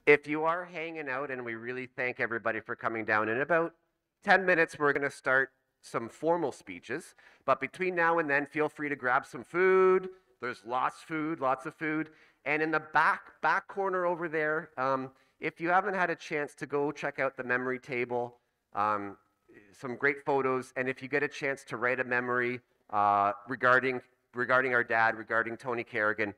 If you are hanging out, and we really thank everybody for coming down, in about 10 minutes, we're going to start some formal speeches. But between now and then, feel free to grab some food. There's lots of food. And in the back corner over there, if you haven't had a chance to go check out the memory table, um, some great photos. And if you get a chance to write a memory regarding our dad, regarding Tony Kerigan,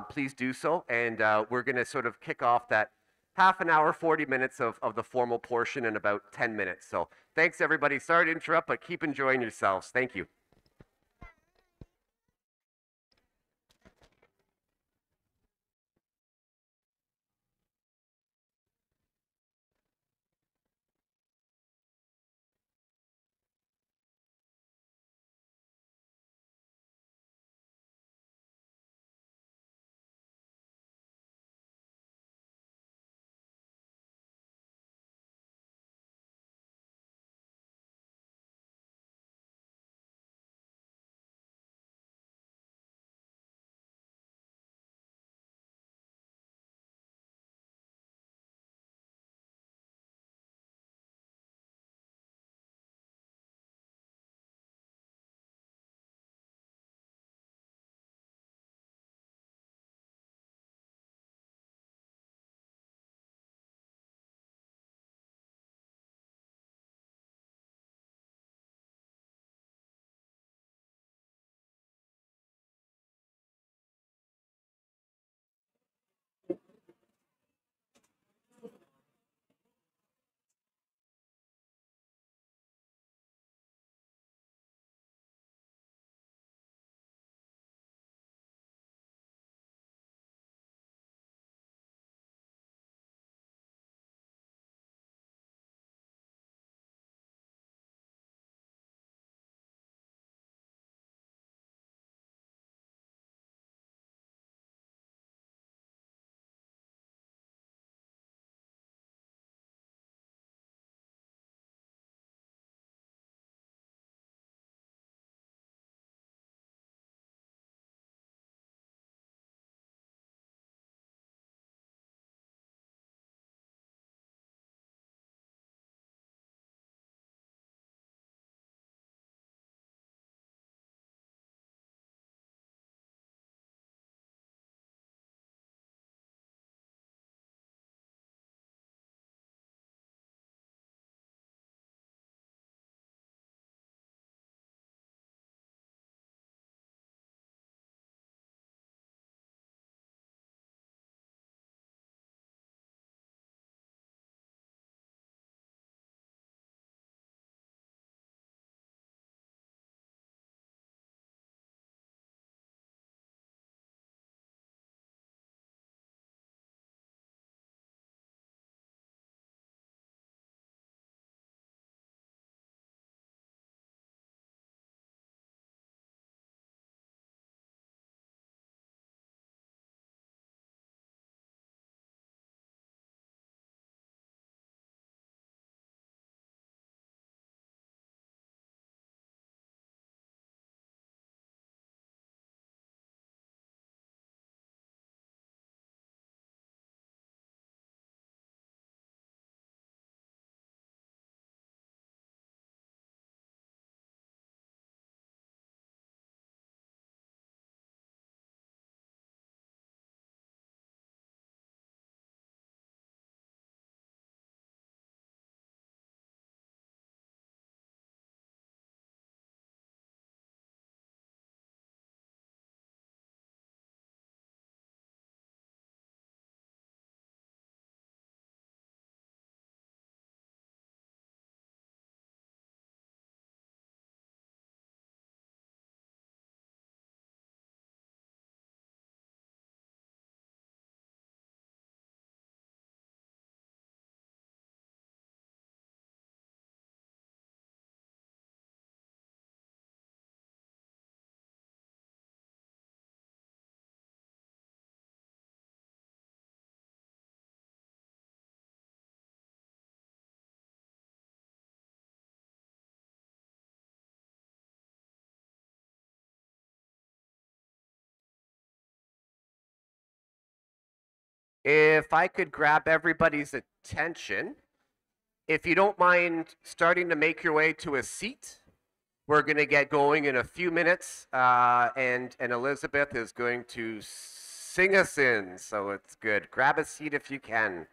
please do so. And we're going to sort of kick off that half an hour, 40 minutes of the formal portion in about 10 minutes. So thanks, everybody. Sorry to interrupt, but keep enjoying yourselves. Thank you. If I could grab everybody's attention, if you don't mind starting to make your way to a seat, we're going to get going in a few minutes, and Elizabeth is going to sing us in, so it's good. Grab a seat if you can.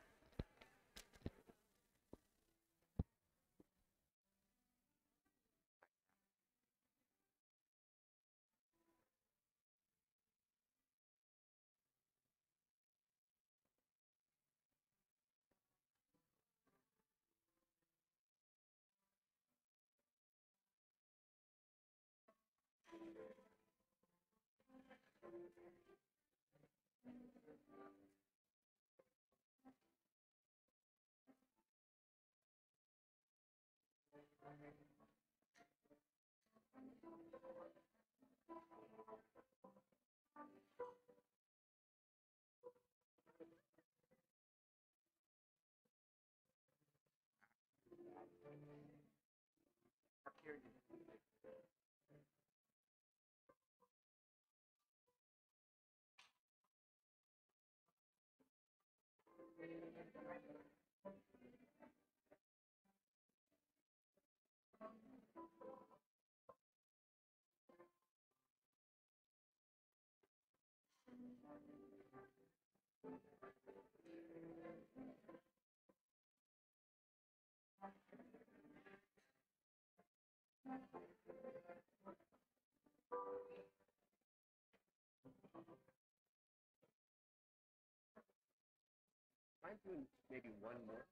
I'm doing maybe one more.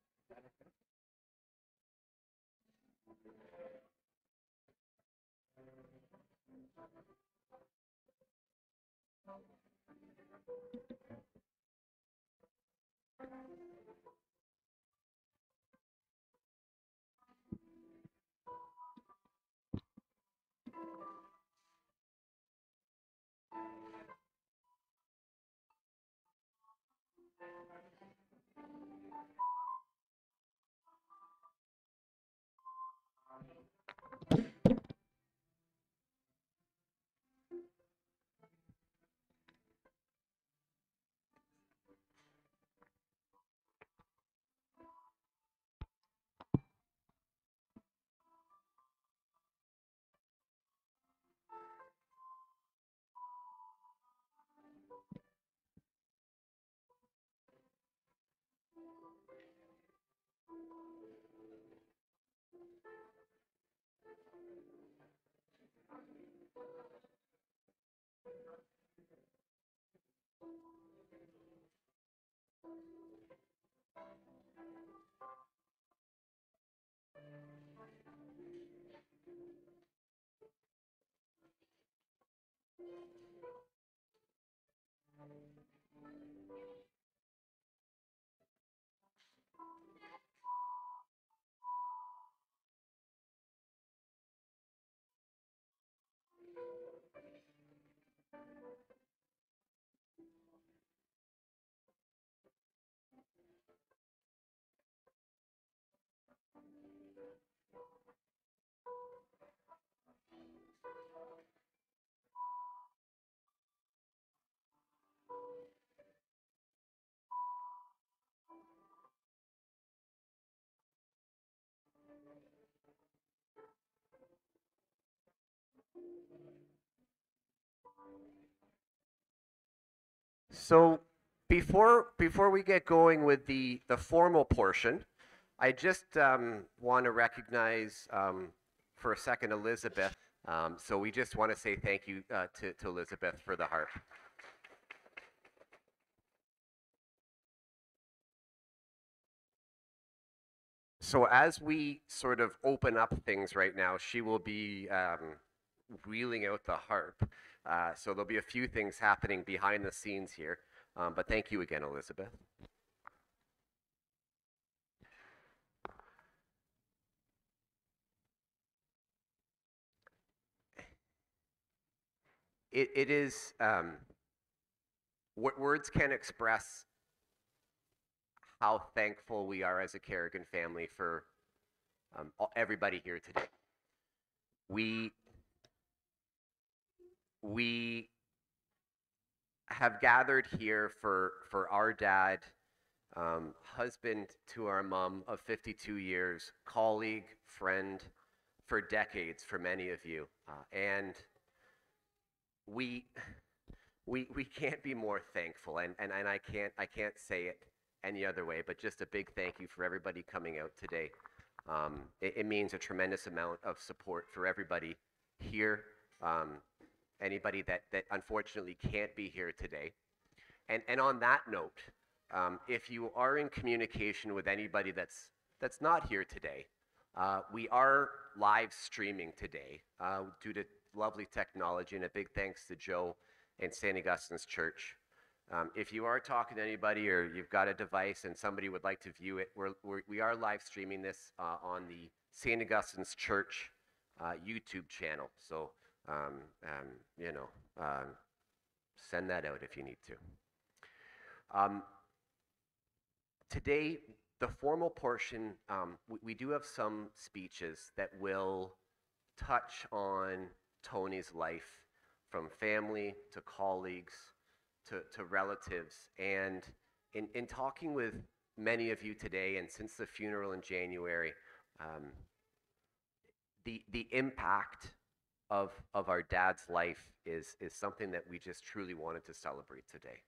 So before we get going with the formal portion, I just want to recognize for a second Elizabeth. So we just want to say thank you to Elizabeth for the harp. So as we sort of open up things right now, she will be wheeling out the harp. So there'll be a few things happening behind the scenes here. But thank you again, Elizabeth. It is what words can express how thankful we are as a Kerigan family for everybody here today. We have gathered here for our dad, husband to our mom of 52 years, colleague, friend for decades for many of you. And we, we can't be more thankful, and I can't say it any other way, but just a big thank you for everybody coming out today. It means a tremendous amount of support for everybody here, anybody that unfortunately can't be here today. And on that note, if you are in communication with anybody that's not here today, we are live streaming today due to lovely technology, and a big thanks to Joe and St. Augustine's Church. If you are talking to anybody or you've got a device and somebody would like to view it, we are live streaming this on the St. Augustine's Church YouTube channel. So, you know, send that out if you need to. Today, the formal portion, we do have some speeches that will touch on Tony's life, from family to colleagues to relatives. And in talking with many of you today and since the funeral in January, the impact of our dad's life is something that we just truly wanted to celebrate today.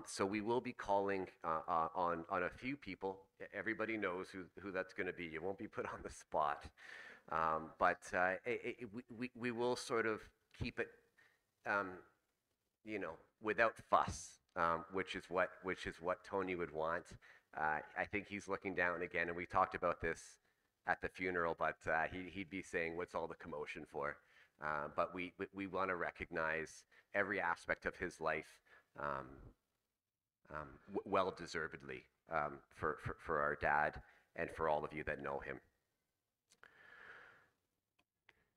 So we will be calling on a few people. Everybody knows who that's going to be. You won't be put on the spot. But we will sort of keep it, you know, without fuss, which is what Tony would want. I think he's looking down again, and we talked about this at the funeral, but he'd be saying, "What's all the commotion for?" But we want to recognize every aspect of his life, well deservedly, for our dad and for all of you that know him.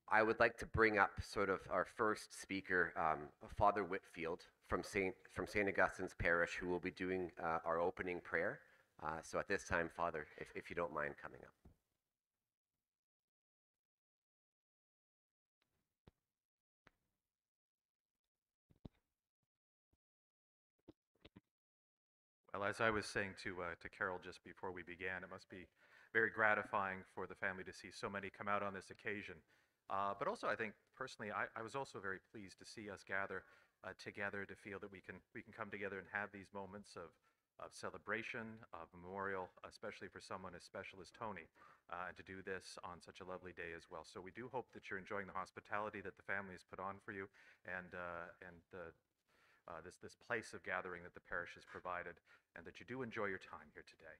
I would like to bring up sort of our first speaker, Father Whitfield from St. Augustine's Parish, who will be doing our opening prayer. So at this time, Father, if you don't mind coming up. Well, as I was saying to Carol just before we began, it must be very gratifying for the family to see so many come out on this occasion. But also, I think personally, I was also very pleased to see us gather together, to feel that we can come together and have these moments of celebration, of memorial, especially for someone as special as Tony, and to do this on such a lovely day as well. So we do hope that you're enjoying the hospitality that the family has put on for you, and this place of gathering that the parish has provided, and that you do enjoy your time here today,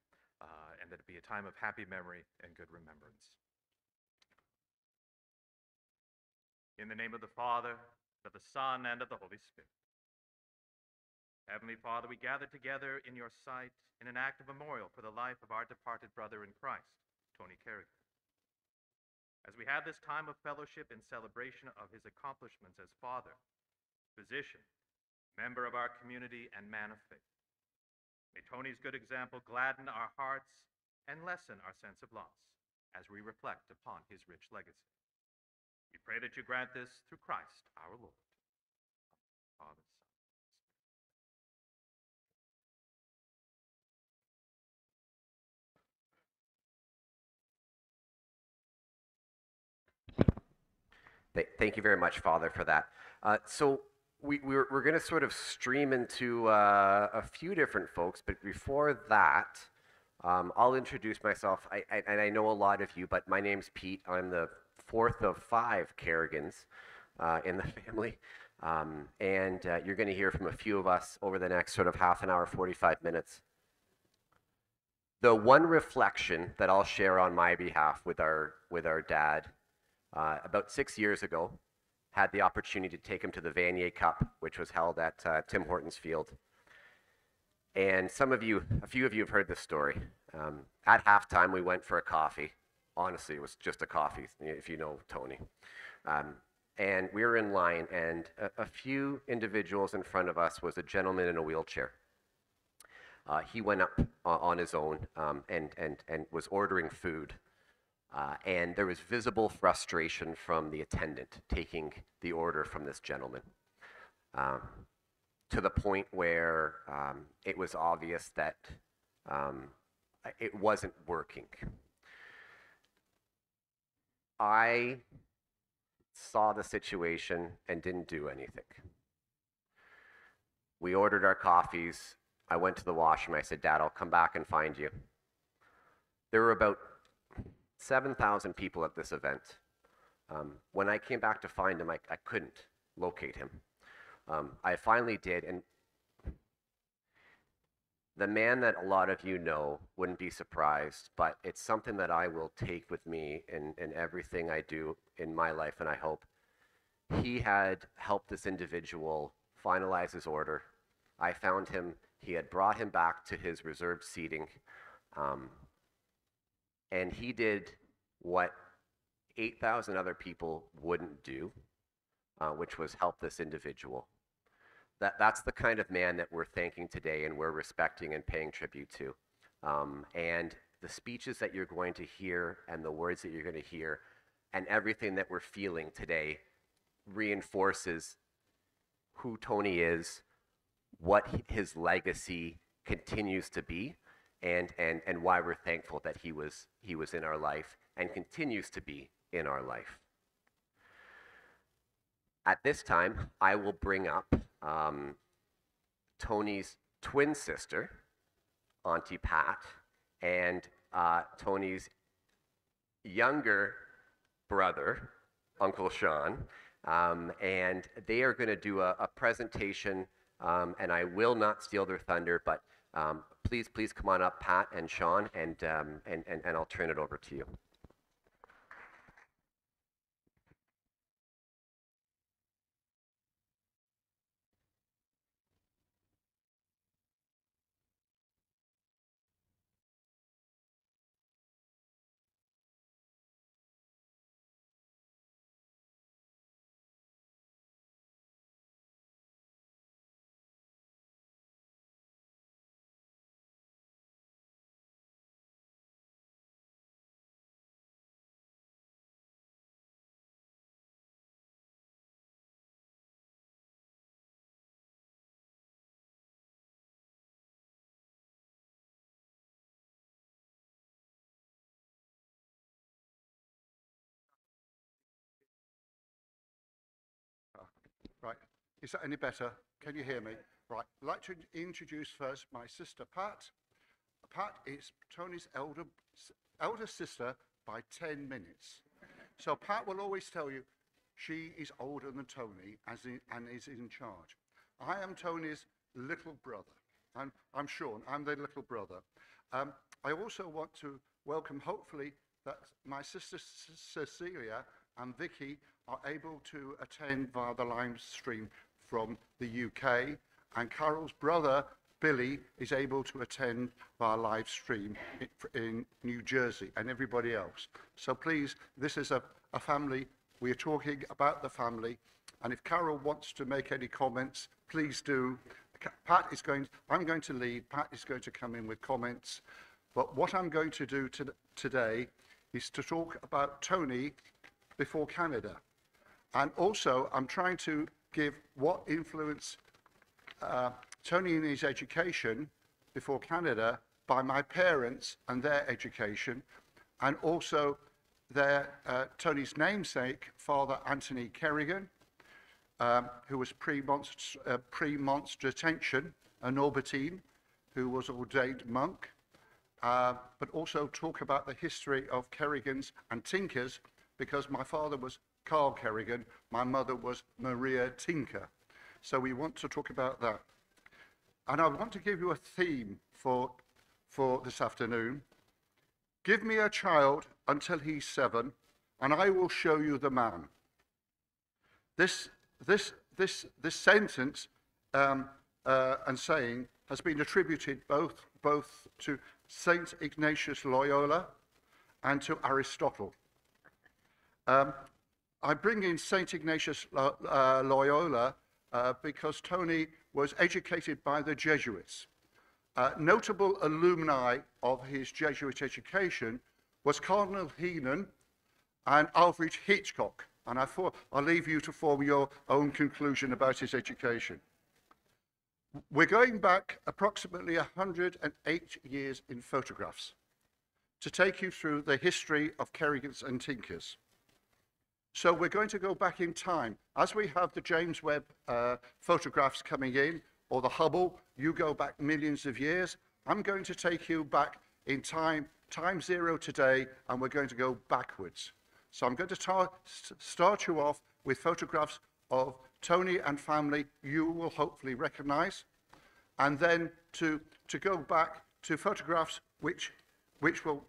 and that it be a time of happy memory and good remembrance. In the name of the Father, and of the Son, and of the Holy Spirit. Heavenly Father, we gather together in your sight in an act of memorial for the life of our departed brother in Christ, Tony Kerigan. As we have this time of fellowship in celebration of his accomplishments as father, physician, member of our community, and man of faith, may Tony's good example gladden our hearts and lessen our sense of loss as we reflect upon his rich legacy. We pray that you grant this through Christ our Lord. Father, Son. Thank you very much, Father, for that. So we're going to sort of stream into a few different folks, but before that, I'll introduce myself. And I know a lot of you, but my name's Pete. I'm the fourth of 5 Kerrigans in the family. And you're going to hear from a few of us over the next sort of half an hour, 45 minutes. The one reflection that I'll share on my behalf with our dad, about 6 years ago, had the opportunity to take him to the Vanier Cup, which was held at Tim Hortons Field. And a few of you have heard this story. At halftime, we went for a coffee. Honestly, it was just a coffee, if you know Tony. And we were in line, and a few individuals in front of us was a gentleman in a wheelchair. He went up on his own and was ordering food. And there was visible frustration from the attendant taking the order from this gentleman. to the point where it was obvious that it wasn't working. I saw the situation and didn't do anything. We ordered our coffees. I went to the washroom. I said, Dad, I'll come back and find you. There were about 7,000 people at this event. When I came back to find him, I couldn't locate him. I finally did, and the man that a lot of you know wouldn't be surprised, but it's something that I will take with me in everything I do in my life, and I hope. He had helped this individual finalize his order. I found him. He had brought him back to his reserved seating, and he did what 8,000 other people wouldn't do, which was help this individual. That's the kind of man that we're thanking today and we're respecting and paying tribute to. And the speeches that you're going to hear and the words that you're going to hear and everything that we're feeling today reinforces who Tony is, what his legacy continues to be, and why we're thankful that he was in our life and continues to be in our life. At this time, I will bring up Tony's twin sister, Auntie Pat, and Tony's younger brother, Uncle Sean, and they are going to do a presentation, and I will not steal their thunder, but please come on up, Pat and Sean, and I'll turn it over to you. Right, is that any better? Can you hear me? Right, I'd like to introduce first my sister, Pat. Pat is Tony's elder sister by 10 minutes. So Pat will always tell you she is older than Tony and is in charge. I am Tony's little brother. I'm Sean, I'm the little brother. I also want to welcome, hopefully, that my sister Cecilia and Vicky are able to attend via the live stream from the UK, and Carol's brother, Billy, is able to attend via live stream in New Jersey, and everybody else. So please, this is a family. We are talking about the family, and if Carol wants to make any comments, please do. I'm going to lead. Pat is going to come in with comments. But what I'm going to do today is to talk about Tony before Canada. And also, I'm trying to give what influence Tony in his education before Canada by my parents and their education, and also Tony's namesake, Father Anthony Kerigan, who was pre-monster detention, a Norbertine, who was ordained monk, but also talk about the history of Kerrigans and Tinkers, because my father was Carl Kerigan, my mother was Maria Tinker. So we want to talk about that. And I want to give you a theme for this afternoon. Give me a child until he's 7, and I will show you the man. This sentence and saying has been attributed both to Saint Ignatius Loyola and to Aristotle. I bring in Saint Ignatius Loyola because Tony was educated by the Jesuits. Notable alumni of his Jesuit education was Cardinal Heenan and Alfred Hitchcock. And I'll leave you to form your own conclusion about his education. We're going back approximately 108 years in photographs to take you through the history of Kerrigans and Tinkers. So we're going to go back in time. As we have the James Webb photographs coming in, or the Hubble, you go back millions of years. I'm going to take you back in time zero today, and we're going to go backwards. So I'm going to start you off with photographs of Tony and family you will hopefully recognize, and then to go back to photographs which will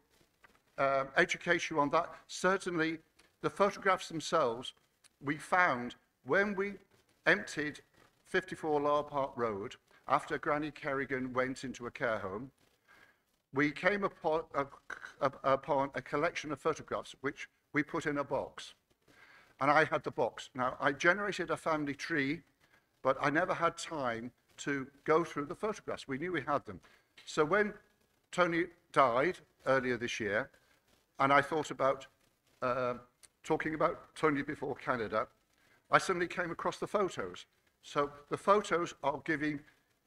educate you on that. Certainly, the photographs themselves, we found when we emptied 54 Lower Park Road after Granny Kerigan went into a care home. We came upon a collection of photographs which we put in a box. And I had the box. Now, I generated a family tree, but I never had time to go through the photographs. We knew we had them. So when Tony died earlier this year, and I thought about talking about Tony before Canada, I suddenly came across the photos. So the photos are giving,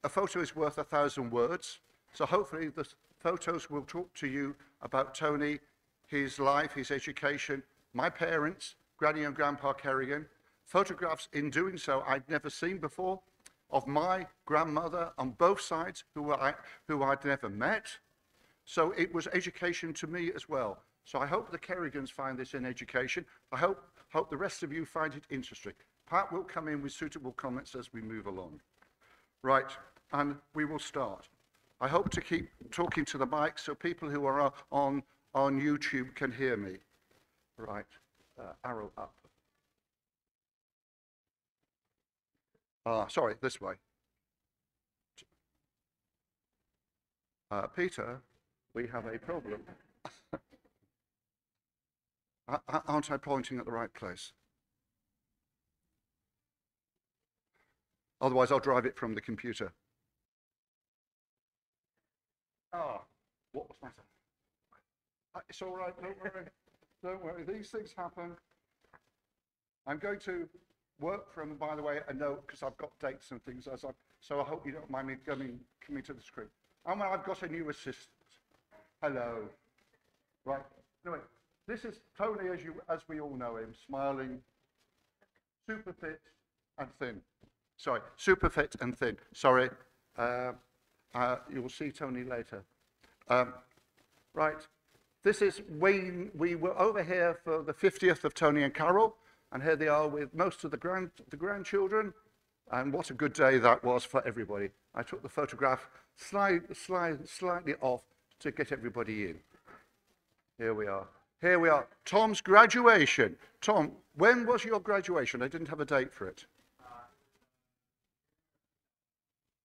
a photo is worth 1,000 words. So hopefully the photos will talk to you about Tony, his life, his education, my parents, Granny and Grandpa Kerigan. Photographs in doing so I'd never seen before of my grandmother on both sides who I'd never met. So it was education to me as well. So I hope the Kerrigans find this in education. I hope the rest of you find it interesting. Pat will come in with suitable comments as we move along. Right, and we will start. I hope to keep talking to the mic so people who are on YouTube can hear me. Right, arrow up. Sorry, this way. Peter, we have a problem. Aren't I pointing at the right place? Otherwise, I'll drive it from the computer. Oh, what was that? It's all right, don't worry. Don't worry, these things happen. I'm going to work from, by the way, a note, because I've got dates and things, so I hope you don't mind me coming to the screen. And I've got a new assistant. Hello. Right, anyway, this is Tony, as we all know him, smiling, super fit and thin. Sorry, super fit and thin. Sorry, you'll see Tony later. Right, this is when we were over here for the 50th of Tony and Carol, and here they are with most of the grandchildren, and what a good day that was for everybody. I took the photograph slightly off to get everybody in. Here we are. Here we are. Tom's graduation. Tom, when was your graduation? I didn't have a date for it.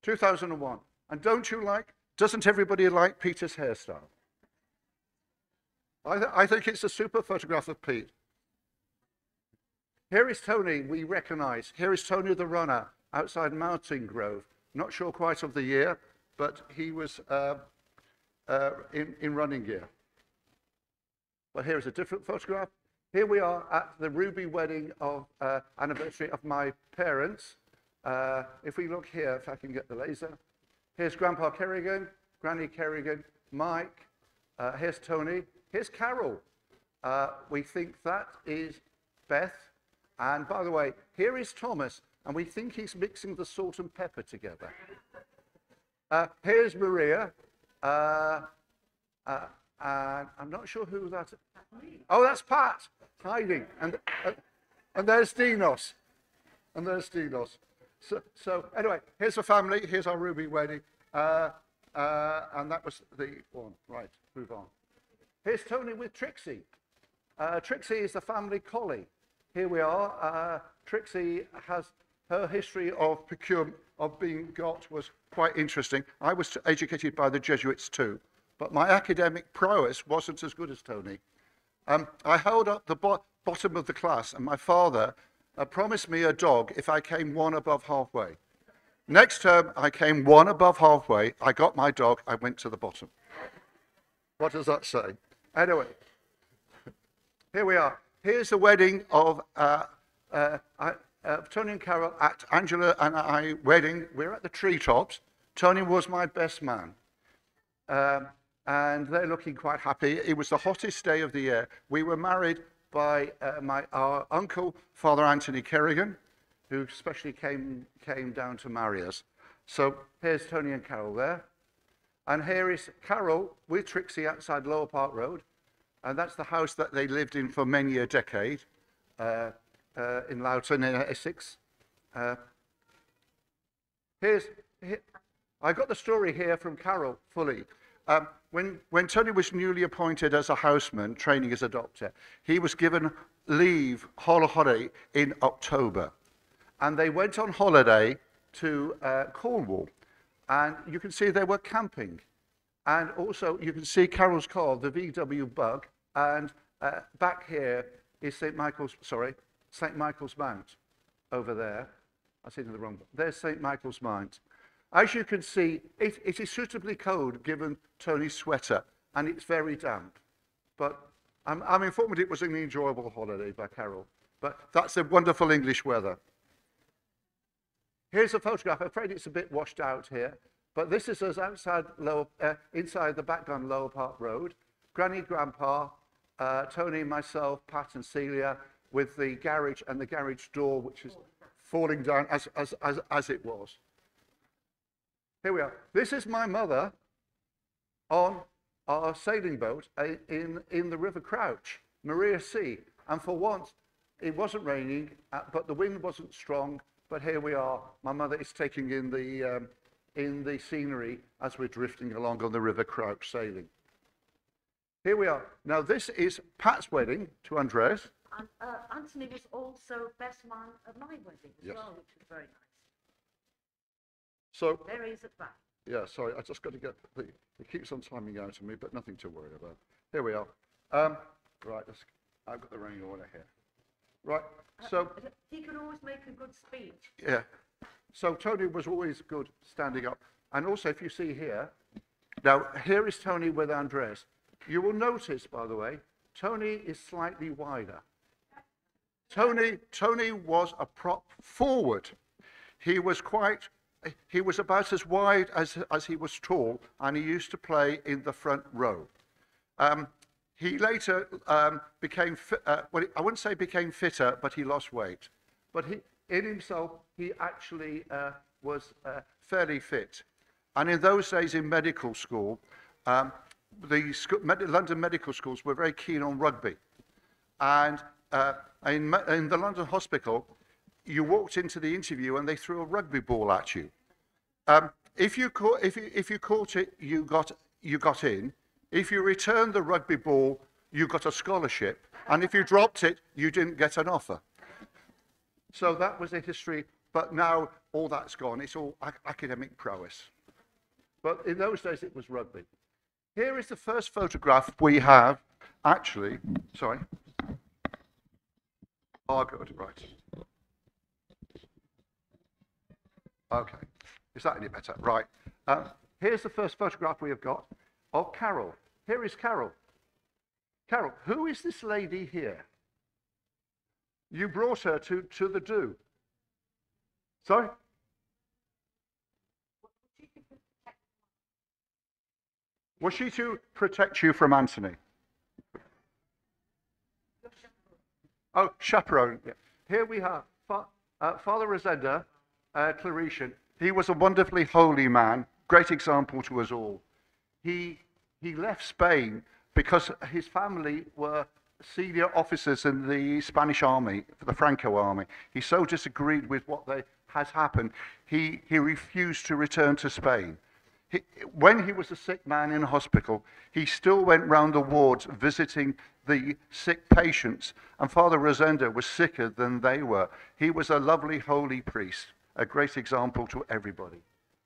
2001. And doesn't everybody like Peter's hairstyle? I think it's a super photograph of Pete. Here is Tony, we recognize. Here is Tony the runner outside Mountain Grove. Not sure quite of the year, but he was in running gear. Well, here is a different photograph. Here we are at the Ruby wedding of anniversary of my parents. If we look here, if I can get the laser. Here's Grandpa Kerigan, Granny Kerigan, Mike. Here's Tony. Here's Carol. We think that is Beth. And by the way, here is Thomas, and we think he's mixing the salt and pepper together. Here's Maria. And I'm not sure who that is. Oh, that's Pat, hiding. And there's Dinos. And there's Dinos. So anyway, here's the family. Here's our Ruby wedding. And that was the one. Right, move on. Here's Tony with Trixie. Trixie is the family collie. Here we are. Trixie has her history of procurement, of being got, was quite interesting. I was educated by the Jesuits too, but my academic prowess wasn't as good as Tony. I held up the bottom of the class, and my father promised me a dog if I came one above halfway. Next term, I came one above halfway. I got my dog. I went to the bottom. What does that say? Anyway, here we are. Here's the wedding of Tony and Carol at Angela and I wedding. We're at the treetops. Tony was my best man. And they're looking quite happy. It was the hottest day of the year. We were married by our uncle, Father Anthony Kerigan, who especially came down to marry us. So here's Tony and Carol there. And here is Carol with Trixie outside Lower Park Road. And that's the house that they lived in for many a decade in Loughton in Essex. I got the story here from Carol fully. When Tony was newly appointed as a houseman, training as a doctor, he was given leave, holiday, in October. And they went on holiday to Cornwall. And you can see they were camping. And also you can see Carol's car, the VW Bug. And back here is St. Michael's Mount over there. I said in the wrong. There's St. Michael's Mount. As you can see, it is suitably cold given Tony's sweater, and it's very damp. But I'm informed it was an enjoyable holiday by Carol. But that's the wonderful English weather. Here's a photograph. I'm afraid it's a bit washed out here, but this is us outside inside the back on Lower Park Road. Granny, Grandpa, Tony, myself, Pat, and Celia, with the garage and the garage door, which is falling down as it was. Here we are. This is my mother on our sailing boat in the River Crouch, Maria Sea. And for once, it wasn't raining, but the wind wasn't strong. But here we are. My mother is taking in the scenery as we're drifting along on the River Crouch sailing. Here we are. Now this is Pat's wedding to Andres. And Anthony was also best man at my wedding as well, which was very nice. So There he is at the back. yeah, sorry, I just got to get it keeps on timing out to me, but nothing to worry about. Here we are. Right, I've got the running order here. Right, so He could always make a good speech. yeah, so Tony was always good standing up, and also if you see here, now here is Tony with Andres. You will notice, by the way, Tony is slightly wider. Tony was a prop forward. He was about as wide as he was tall, and he used to play in the front row. He later became, well, I wouldn't say became fitter, but he lost weight. But in himself, he actually was fairly fit. And in those days in medical school, the London medical schools were very keen on rugby. And in the London hospital, you walked into the interview and they threw a rugby ball at you. If you caught it, you got in. If you returned the rugby ball, you got a scholarship. And if you dropped it, you didn't get an offer. So that was the history. But now all that's gone. It's all academic prowess. But in those days, it was rugby. Here is the first photograph we have. Actually, sorry. Oh, good, right. Okay. Is that any better? Right. Here's the first photograph we have got of Carol. Here is Carol. Carol, who is this lady here? You brought her to the do. Sorry? Was she to protect you from Anthony? Oh, chaperone. Yeah. Here we have Father Rosenda, Claretian. He was a wonderfully holy man, great example to us all. He left Spain because his family were senior officers in the Spanish army, the Franco army. He so disagreed with what has happened, he refused to return to Spain. When he was a sick man in hospital, he still went round the wards visiting the sick patients, and Father Rosenda was sicker than they were. He was a lovely, holy priest, a great example to everybody.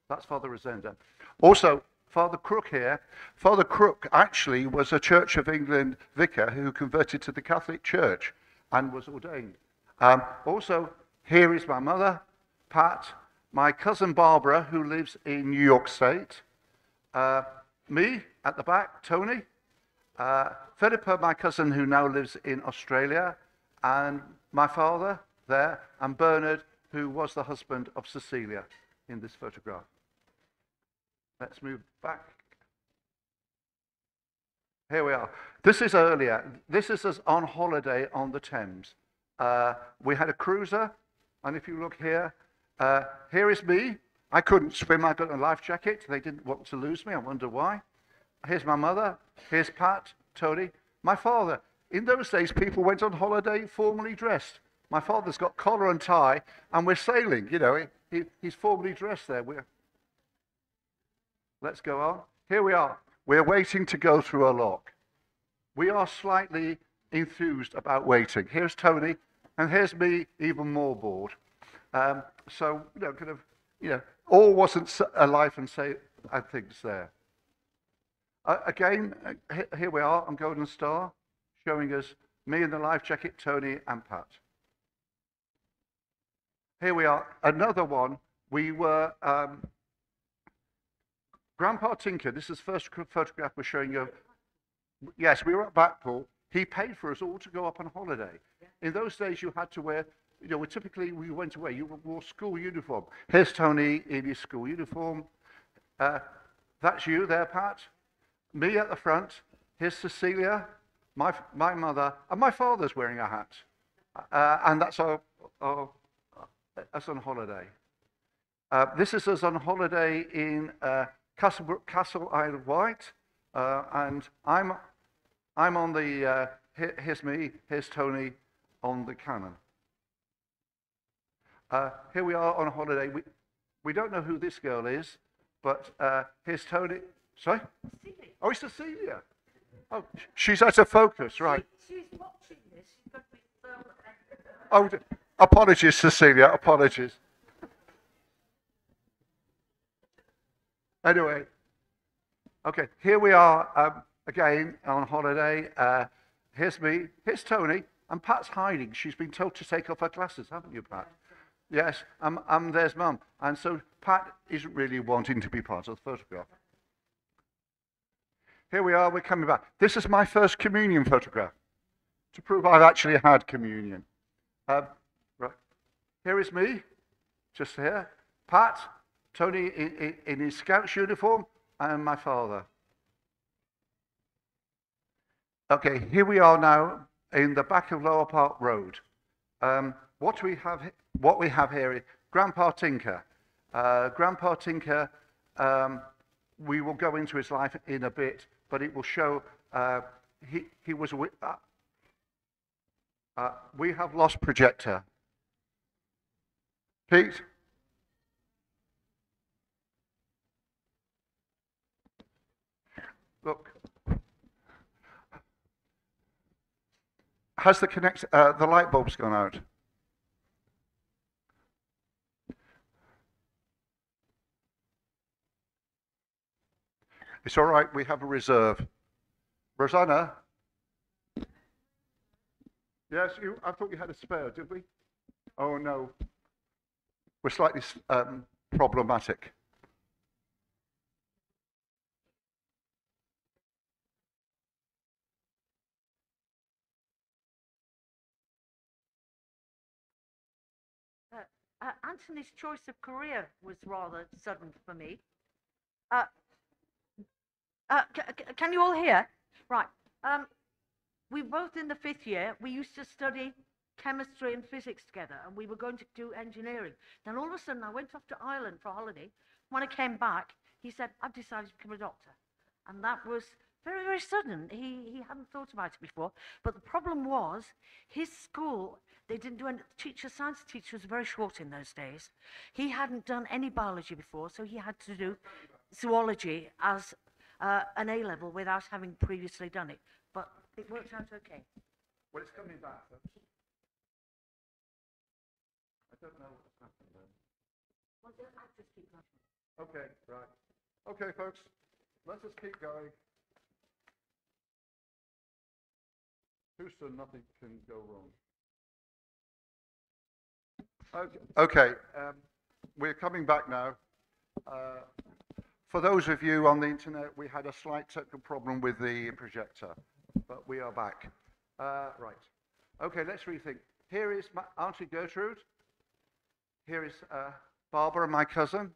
That's Father Rosenda. Also, Father Crook here. Father Crook actually was a Church of England vicar who converted to the Catholic Church and was ordained. Also, here is my mother, Pat, my cousin Barbara, who lives in New York State, me at the back, Tony, Philippa, my cousin, who now lives in Australia, and my father, there, and Bernard, who was the husband of Cecilia in this photograph. Let's move back. Here we are. This is earlier. This is us on holiday on the Thames. We had a cruiser, and if you look here, here is me. I couldn't swim. I got a life jacket. They didn't want to lose me. I wonder why. Here's my mother. Here's Pat, Tony. My father. In those days, people went on holiday formally dressed. My father's got collar and tie, and we're sailing. You know, he's formally dressed there. Let's go on. Here we are. We're waiting to go through a lock. We are slightly enthused about waiting. Here's Tony, and here's me, even more bored. So, you know, kind of, you know, all wasn't alive and things there. Again, here we are on Golden Star, showing us me in the life jacket, Tony and Pat. Here we are, another one. We were, Grandpa Tinker, this is the first photograph we're showing you. Yes, we were at Blackpool. He paid for us all to go up on holiday. In those days, you had to wear, you know, typically we went away, you wore school uniform. Here's Tony in his school uniform. That's you there, Pat. Me at the front. Here's Cecilia, my mother, and my father's wearing a hat. And that's us on holiday. This is us on holiday in Castle Isle of Wight, and I'm on the. Here's me. Here's Tony on the Canon. Here we are on holiday. We don't know who this girl is, but here's Tony. Sorry? Cecilia. Oh, it's Cecilia. Oh, she's out of focus, right? She's watching this. She's got to be so. Oh, apologies, Cecilia. Apologies. Anyway, okay, here we are again on holiday. Here's me, here's Tony, and Pat's hiding. She's been told to take off her glasses, haven't you, Pat? Yes, there's Mum. And so Pat isn't really wanting to be part of the photograph. Here we are, we're coming back. This is my first communion photograph to prove I've actually had communion. Right, here is me, just here. Pat, Tony in his Scout's uniform, and my father. Okay, here we are now in the back of Lower Park Road. What we have here is Grandpa Tinker. Grandpa Tinker, we will go into his life in a bit, but it will show he was. We have lost projector. Pete. Look, has the light bulbs gone out? It's all right, we have a reserve. Rosanna? Yes, I thought you had a spare, did we? Oh no, we're slightly problematic. Anthony's choice of career was rather sudden for me. Can you all hear? Right. We were both in the 5th year. We used to study chemistry and physics together, and we were going to do engineering. Then all of a sudden, I went off to Ireland for a holiday. When I came back, he said, "I've decided to become a doctor." And that was very, very sudden. He hadn't thought about it before. But the problem was, his school, they didn't do any, science teacher was very short in those days. He hadn't done any biology before, so he had to do zoology as an A-level without having previously done it. But it worked out okay. Well, it's coming back, folks. I don't know what's happened there. Well, I'll just keep going. Okay, right. Okay, folks, let us keep going. Houston, nothing can go wrong. Okay, we're coming back now. For those of you on the internet, we had a slight technical problem with the projector, but we are back. Right. Okay, let's rethink. Here is my Auntie Gertrude. Here is Barbara, my cousin.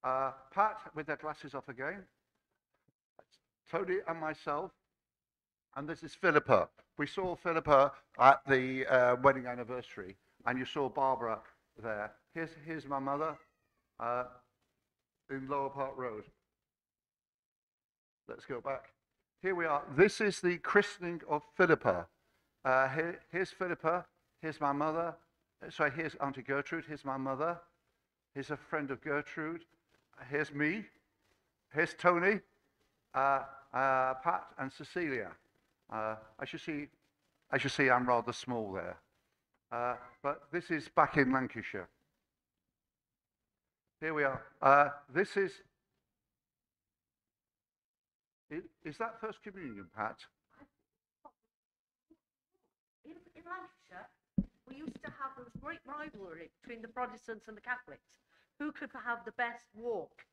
Pat with their glasses off again. Tony and myself. And this is Philippa. We saw Philippa at the wedding anniversary, and you saw Barbara there. Here's my mother in Lower Park Road. Let's go back. Here we are. This is the christening of Philippa. Here's Philippa. Here's my mother. Sorry, here's Auntie Gertrude. Here's my mother. Here's a friend of Gertrude. Here's me. Here's Tony, Pat, and Cecilia. As you see, I'm rather small there. But this is back in Lancashire. Here we are. This is that First Communion, Pat? In Lancashire, we used to have this great rivalry between the Protestants and the Catholics. Who could have the best walk?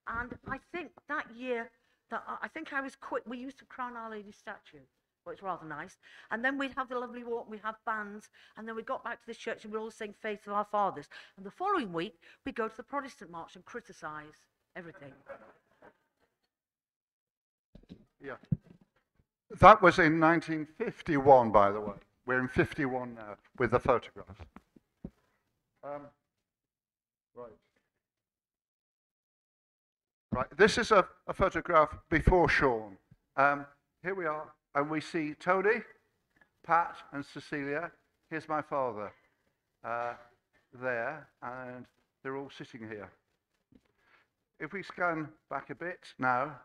And I think that year, I was quick. We used to crown Our Lady statue, which was rather nice. And then we'd have the lovely walk, we'd have bands, and then we got back to this church and we'd all sing Faith of Our Fathers. And the following week, we'd go to the Protestant march and criticise everything. Yeah. That was in 1951, by the way. We're in 51 now with the photograph. Right. Right. This is a photograph before Sean. Here we are, and we see Tony, Pat, and Cecilia. Here's my father there, and they're all sitting here. If we scan back a bit now,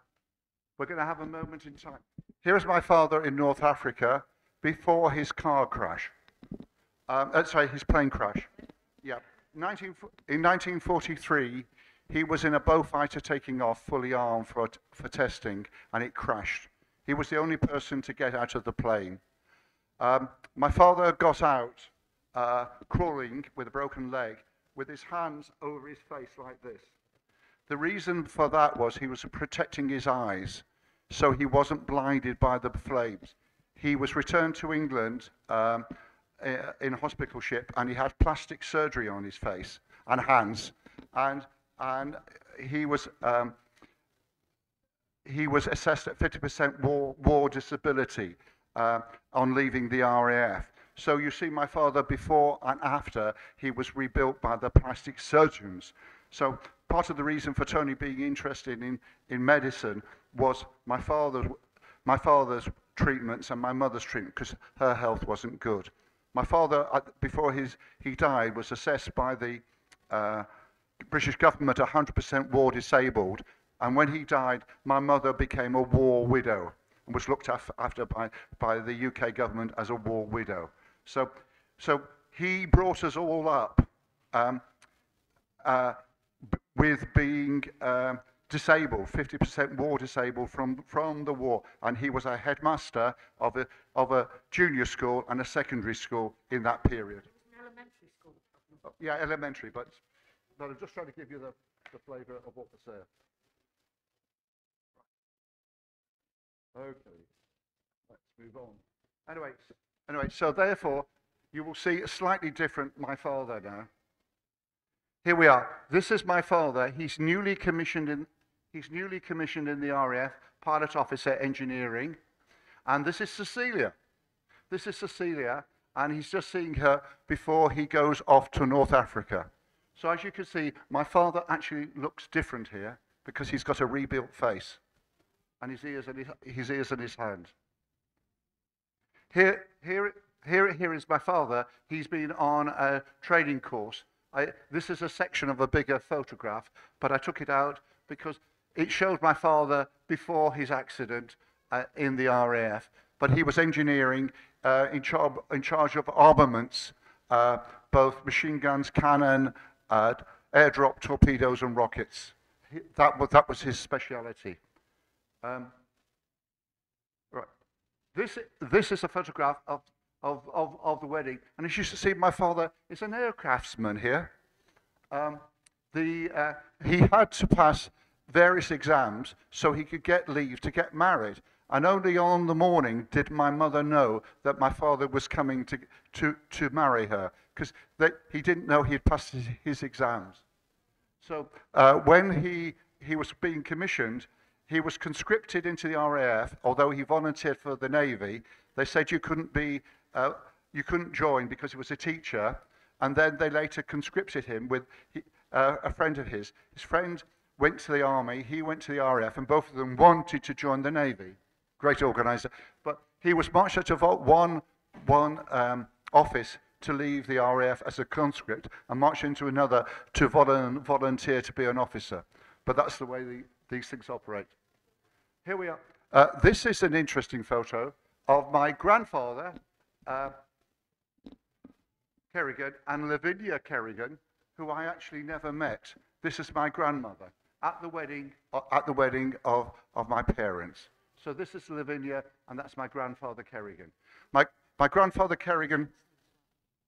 we're going to have a moment in time. Here's my father in North Africa before his car crash. Sorry, his plane crash. Yeah. In 1943, he was in a Beaufighter taking off, fully armed for testing, and it crashed. He was the only person to get out of the plane. My father got out, crawling with a broken leg, with his hands over his face like this. The reason for that was he was protecting his eyes, so he wasn't blinded by the flames. He was returned to England in a hospital ship, and he had plastic surgery on his face and hands, and he was assessed at 50% war disability on leaving the RAF. So you see my father before and after, he was rebuilt by the plastic surgeons. So part of the reason for Tony being interested in medicine was my father's treatments and my mother's treatment, because her health wasn't good. My father, before he died, was assessed by the British government 100% war disabled, and when he died, my mother became a war widow and was looked after by the UK government as a war widow. So he brought us all up with being disabled, 50% war disabled from the war, and he was a headmaster of a junior school and a secondary school in that period. It was an elementary school. Yeah, elementary, but I'm just trying to give you the flavour of what was there. Okay, let's move on. Anyway, so therefore, you will see a slightly different my father now. Here we are. This is my father. He's newly commissioned in the RAF, pilot officer engineering, and this is Cecilia. This is Cecilia, and he's just seeing her before he goes off to North Africa. So as you can see, my father actually looks different here because he's got a rebuilt face, and his ears and his hands. Here is my father. He's been on a training course. This is a section of a bigger photograph, but I took it out because it showed my father before his accident in the RAF. But he was engineering in charge of armaments, both machine guns, cannon, airdrop torpedoes, and rockets. That was his speciality. Right. This is a photograph of the wedding, and as you see, my father is an aircraftsman here. He had to pass various exams so he could get leave to get married, And only on the morning did my mother know that my father was coming to marry her, because he didn't know he had passed his exams. So when he was being commissioned, he was conscripted into the RAF, although he volunteered for the Navy. They said you couldn't join because he was a teacher, and then they later conscripted him with a friend of his. His friend went to the army, he went to the RAF, and both of them wanted to join the Navy. Great organizer. But he was marched out of one office to leave the RAF as a conscript and march into another to volunteer to be an officer. But that's the way these things operate. Here we are. This is an interesting photo of my grandfather, Kerigan, and Lavinia Kerigan, who I actually never met. This is my grandmother at the wedding of my parents. So this is Lavinia, and that's my grandfather Kerigan. My grandfather Kerigan.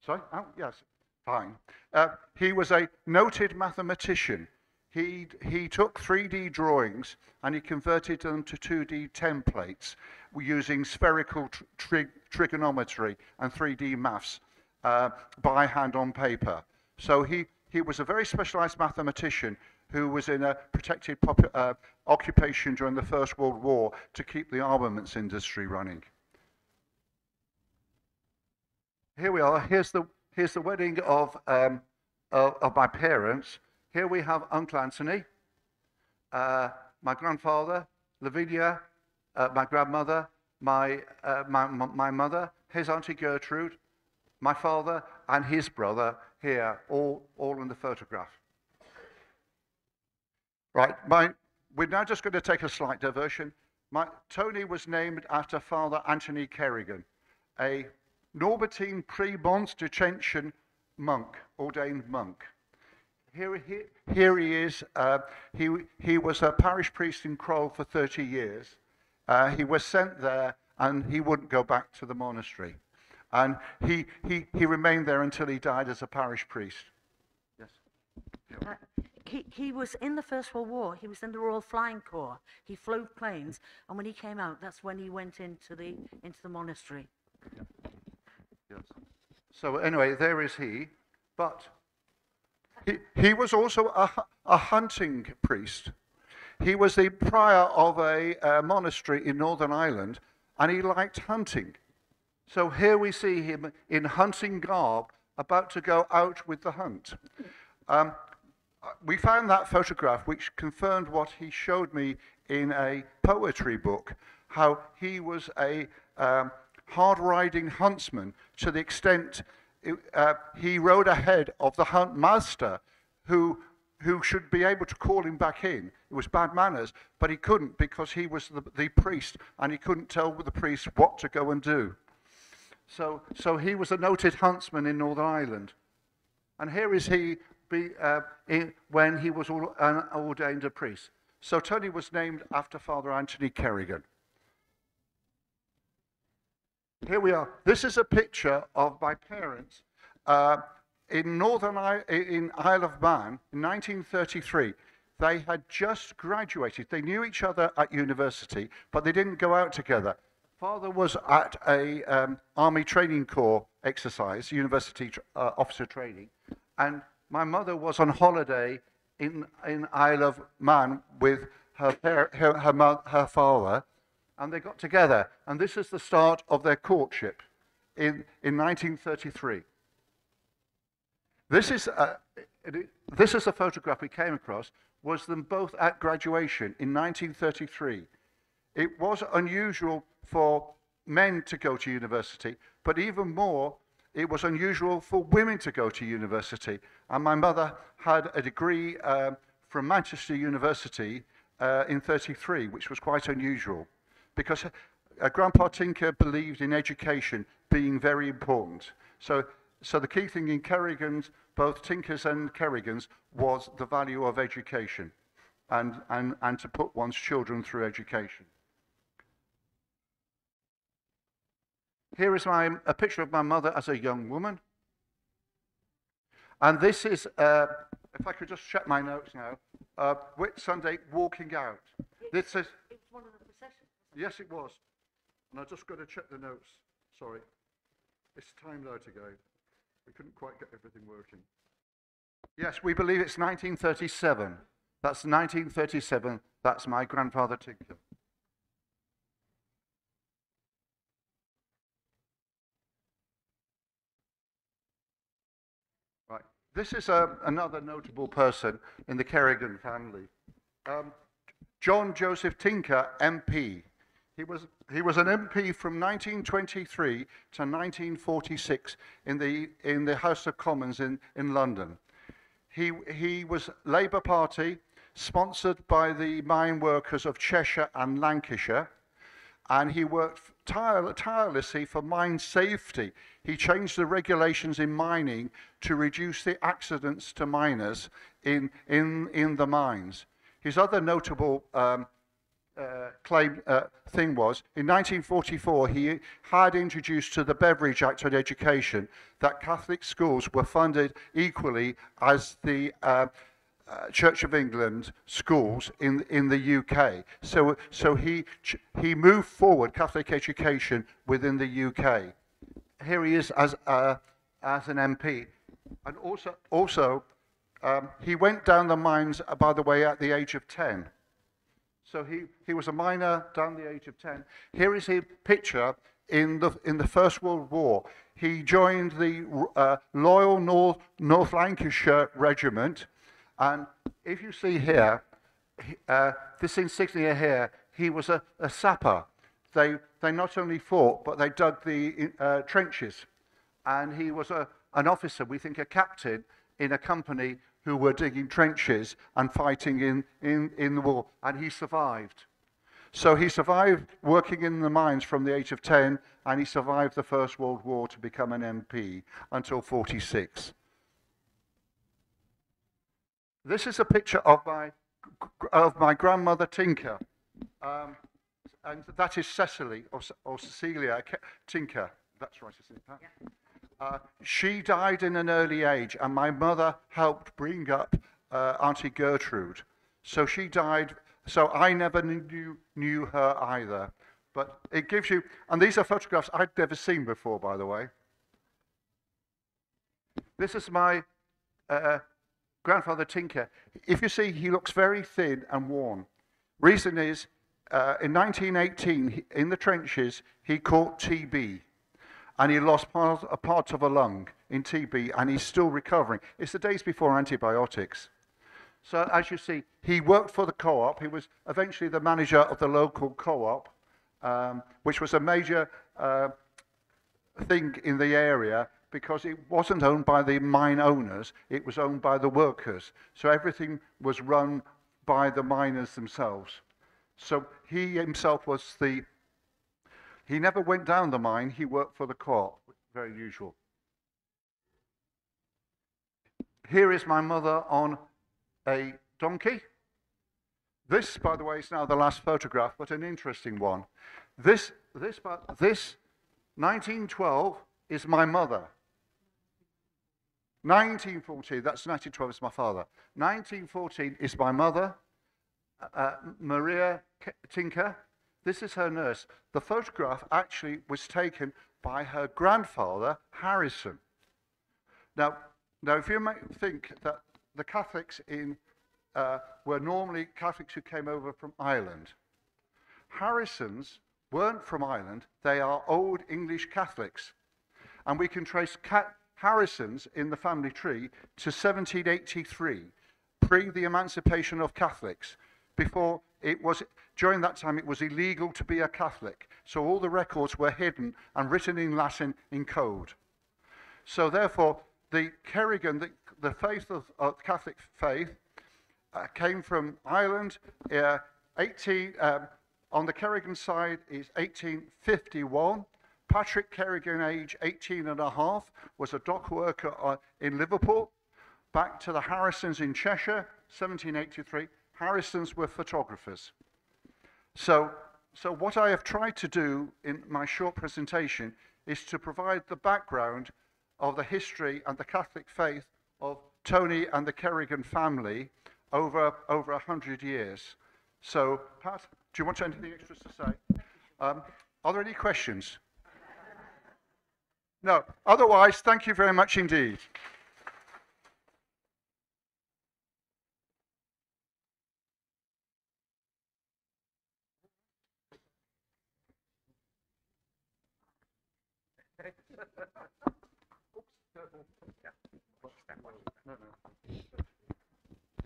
Sorry? Oh, yes. Fine. He was a noted mathematician. He took 3D drawings and he converted them to 2D templates using spherical trigonometry and 3D maths by hand on paper. So he was a very specialized mathematician who was in a protected occupation during the First World War to keep the armaments industry running. Here we are. Here's the wedding of my parents. Here we have Uncle Anthony, my grandfather, Lavinia, my grandmother, my mother, his Auntie Gertrude, my father, and his brother here, all in the photograph. Right, we're now just going to take a slight diversion. Tony was named after Father Anthony Kerigan, a Norbertine pre-Monsticensian monk, ordained monk. Here he is. He was a parish priest in Crowell for 30 years. He was sent there, and he wouldn't go back to the monastery. And he remained there until he died as a parish priest. Yes. He was in the First World War. He was in the Royal Flying Corps. He flew planes, and when he came out, that's when he went into the monastery. Yes. So anyway, there is he. But he was also a hunting priest. He was the prior of a monastery in Northern Ireland, and he liked hunting. So here we see him in hunting garb, about to go out with the hunt. We found that photograph, which confirmed what he showed me in a poetry book, how he was a hard-riding huntsman to the extent he rode ahead of the hunt master who should be able to call him back in. It was bad manners, but he couldn't because he was the priest, and he couldn't tell the priest what to go and do. So he was a noted huntsman in Northern Ireland. And here is he when he was ordained a priest. So Tony was named after Father Anthony Kerigan. Here we are. This is a picture of my parents in Isle of Man in 1933. They had just graduated. They knew each other at university, but they didn't go out together. Father was at a Army Training Corps exercise, university officer training, and my mother was on holiday in Isle of Man with her father, and they got together. And this is the start of their courtship in 1933. This is a photograph we came across, was them both at graduation in 1933. It was unusual for men to go to university, but even more, it was unusual for women to go to university. And my mother had a degree from Manchester University in 33, which was quite unusual, because Grandpa Tinker believed in education being very important. So the key thing in Kerrigan's, both Tinker's and Kerrigan's, was the value of education and to put one's children through education. Here is a picture of my mother as a young woman. And this is, if I could just check my notes now, Whit Sunday walking out. This is, It was one of the processions. Yes, it was. And I just got to check the notes. Sorry. It's time though to go. We couldn't quite get everything working. Yes, we believe it's 1937. That's 1937. That's my grandfather Tinker. Right. This is another notable person in the Kerigan family. John Joseph Tinker, MP. He was an MP from 1923 to 1946 in the House of Commons in London. He was Labour Party, sponsored by the mine workers of Cheshire and Lancashire, and he worked tirelessly for mine safety. He changed the regulations in mining to reduce the accidents to miners in the mines. His other notable thing was, in 1944, he had introduced to the Beveridge Act on Education that Catholic schools were funded equally as the Church of England schools in the UK. So he moved forward Catholic education within the UK. Here he is as an MP, and also he went down the mines, by the way, at the age of 10. So he was a miner down the age of 10. Here is a picture in the First World War. He joined the Loyal North Lancashire Regiment, and if you see here, this insignia here, he was a sapper. They not only fought, but they dug the trenches, and he was an officer, we think a captain, in a company who were digging trenches and fighting in the war, and he survived. So he survived working in the mines from the age of 10, and he survived the First World War to become an MP until 46. This is a picture of my grandmother Tinker, and that is Cecily, or Cecilia Tinker. That's right, isn't it, Pat? Yeah. She died in an early age, and my mother helped bring up Auntie Gertrude. So she died, so I never knew her either. But it gives you, and these are photographs I'd never seen before, by the way. This is my grandfather Tinker. If you see, he looks very thin and worn. Reason is, in 1918, in the trenches, he caught TB. And he lost a part of a lung in TB, and he's still recovering. It's the days before antibiotics. So as you see, he worked for the co-op. He was eventually the manager of the local co-op, which was a major thing in the area because it wasn't owned by the mine owners. It was owned by the workers. So everything was run by the miners themselves. So he himself was he never went down the mine, he worked for the co-op, very usual. Here is my mother on a donkey. This, by the way, is now the last photograph, but an interesting one. This 1912 is my mother. 1914, that's 1912 is my father. 1914 is my mother, Maria Tinker. This is her nurse. The photograph actually was taken by her grandfather, Harrison. Now if you might think that the Catholics were normally Catholics who came over from Ireland. Harrisons weren't from Ireland. They are Old English Catholics. And we can trace Harrisons in the family tree to 1783, pre the emancipation of Catholics. During that time, it was illegal to be a Catholic. So all the records were hidden and written in Latin in code. So therefore, the Kerigan, the faith of Catholic faith, came from Ireland. On the Kerigan side is 1851. Patrick Kerigan, age 18 and a half, was a dock worker in Liverpool. Back to the Harrisons in Cheshire, 1783. Harrisons were photographers. So what I have tried to do in my short presentation is to provide the background of the history and the Catholic faith of Tony and the Kerigan family over 100 years. So, Pat, do you want anything extra to say? Are there any questions? No. Otherwise, thank you very much indeed.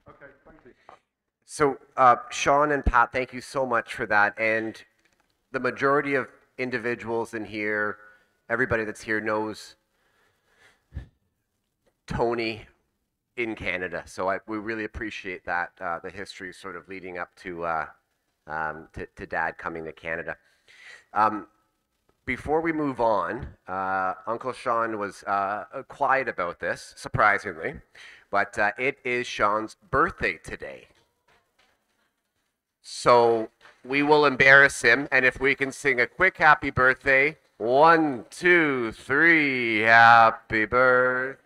Okay, thank you. So, Sean and Pat, thank you so much for that. And the majority of individuals in here, everybody that's here knows Tony in Canada. So we really appreciate that, the history sort of leading up to Dad coming to Canada. Before we move on, Uncle Sean was quiet about this, surprisingly, but it is Sean's birthday today. So we will embarrass him, and if we can sing a quick happy birthday, 1, 2, 3, happy birthday.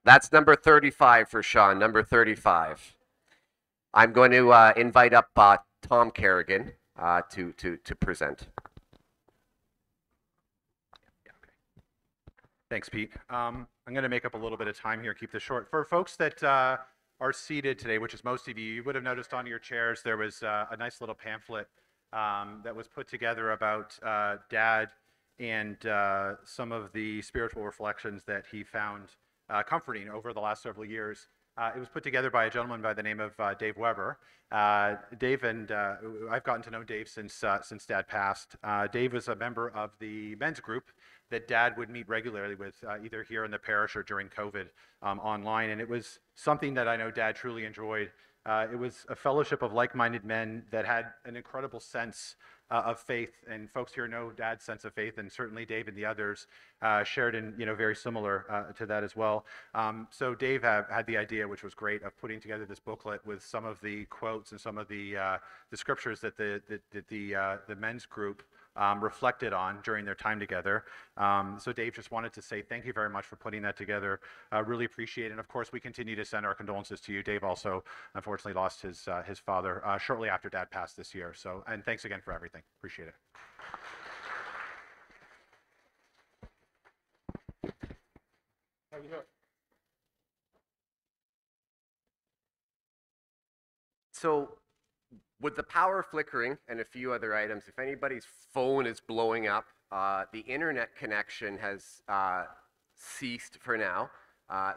That's number 35 for Sean, number 35. I'm going to invite up Tom Kerigan to present. Thanks, Pete. I'm going to make up a little bit of time here, keep this short. For folks that are seated today, which is most of you, you would have noticed on your chairs there was a nice little pamphlet that was put together about Dad and some of the spiritual reflections that he found comforting over the last several years. It was put together by a gentleman by the name of Dave Weber. Dave and I've gotten to know Dave since Dad passed. Dave was a member of the men's group that Dad would meet regularly with, either here in the parish or during COVID online. And it was something that I know Dad truly enjoyed. It was a fellowship of like-minded men that had an incredible sense of faith, and folks here know Dad's sense of faith, and certainly Dave and the others shared in, very similar to that as well. So Dave had the idea, which was great, of putting together this booklet with some of the quotes and some of the scriptures that the men's group reflected on during their time together. So Dave just wanted to say thank you very much for putting that together. Really appreciate it. And of course, we continue to send our condolences to you. Dave also unfortunately lost his father shortly after Dad passed this year. So, and thanks again for everything. Appreciate it. How you doing? So with the power flickering and a few other items, if anybody's phone is blowing up, the internet connection has ceased for now.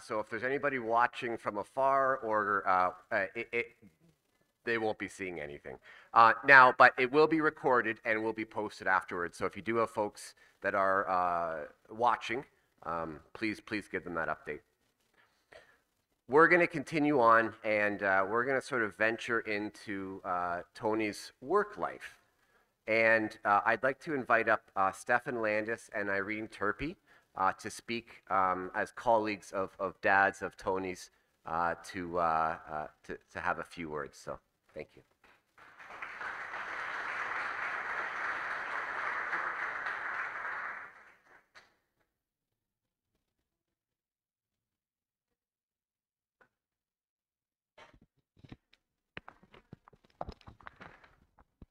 So if there's anybody watching from afar, or they won't be seeing anything. Now, but it will be recorded and will be posted afterwards. So if you do have folks that are watching, please give them that update. We're going to continue on, and we're going to sort of venture into Tony's work life. And I'd like to invite up Stefan Landis and Irene Turpey to speak as colleagues of Dad's, of Tony's, to have a few words. So thank you.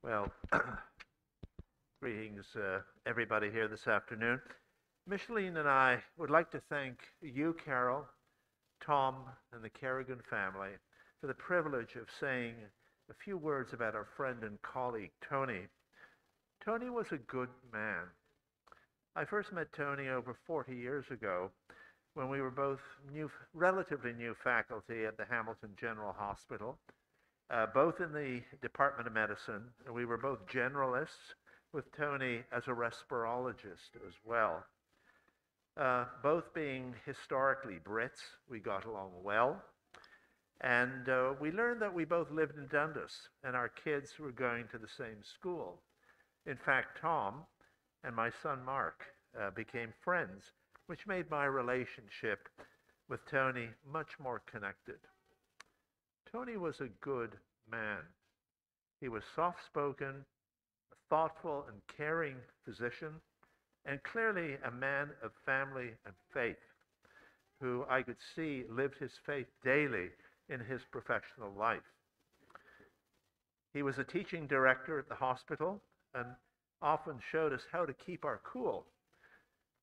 Well, greetings, everybody here this afternoon. Micheline and I would like to thank you, Carol, Tom, and the Kerigan family for the privilege of saying a few words about our friend and colleague, Tony. Tony was a good man. I first met Tony over 40 years ago when we were both relatively new faculty at the Hamilton General Hospital. Both in the Department of Medicine. We were both generalists, with Tony as a respirologist as well. Both being historically Brits, we got along well. And we learned that we both lived in Dundas, and our kids were going to the same school. In fact, Tom and my son Mark became friends, which made my relationship with Tony much more connected. Tony was a good man. He was soft-spoken, a thoughtful and caring physician, and clearly a man of family and faith, who I could see lived his faith daily in his professional life. He was a teaching director at the hospital and often showed us how to keep our cool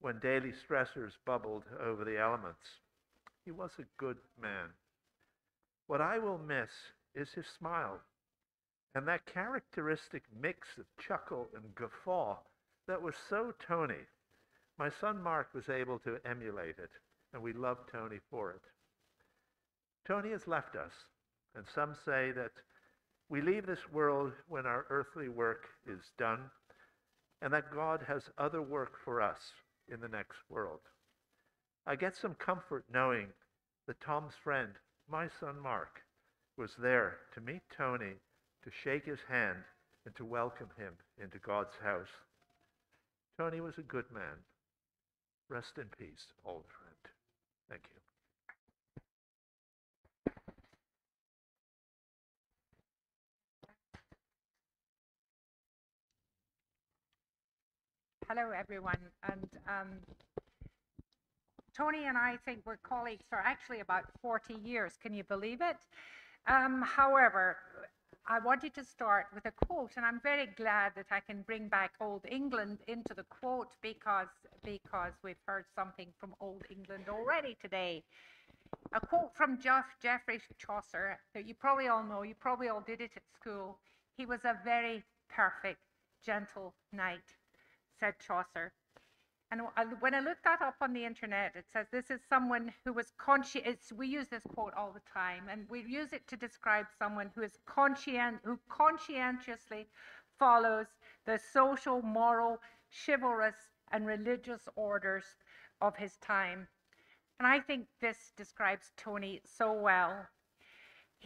when daily stressors bubbled over the elements. He was a good man. What I will miss is his smile and that characteristic mix of chuckle and guffaw that was so Tony. My son Mark was able to emulate it, and we love Tony for it. Tony has left us, and some say that we leave this world when our earthly work is done, and that God has other work for us in the next world. I get some comfort knowing that Tom's friend, my son Mark, was there to meet Tony, to shake his hand, and to welcome him into God's house. Tony was a good man. Rest in peace, old friend. Thank you. Hello, everyone. And Tony and I think we're colleagues for actually about 40 years. Can you believe it? However, I wanted to start with a quote, and I'm very glad that I can bring back Old England into the quote because we've heard something from Old England already today. A quote from Geoffrey Chaucer that you probably all know, you probably all did it at school. He was a very perfect, gentle knight, said Chaucer. And when I looked that up on the internet, it says this is someone who was conscientious. We use this quote all the time, and we use it to describe someone who is who conscientiously follows the social, moral, chivalrous, and religious orders of his time. And I think this describes Tony so well.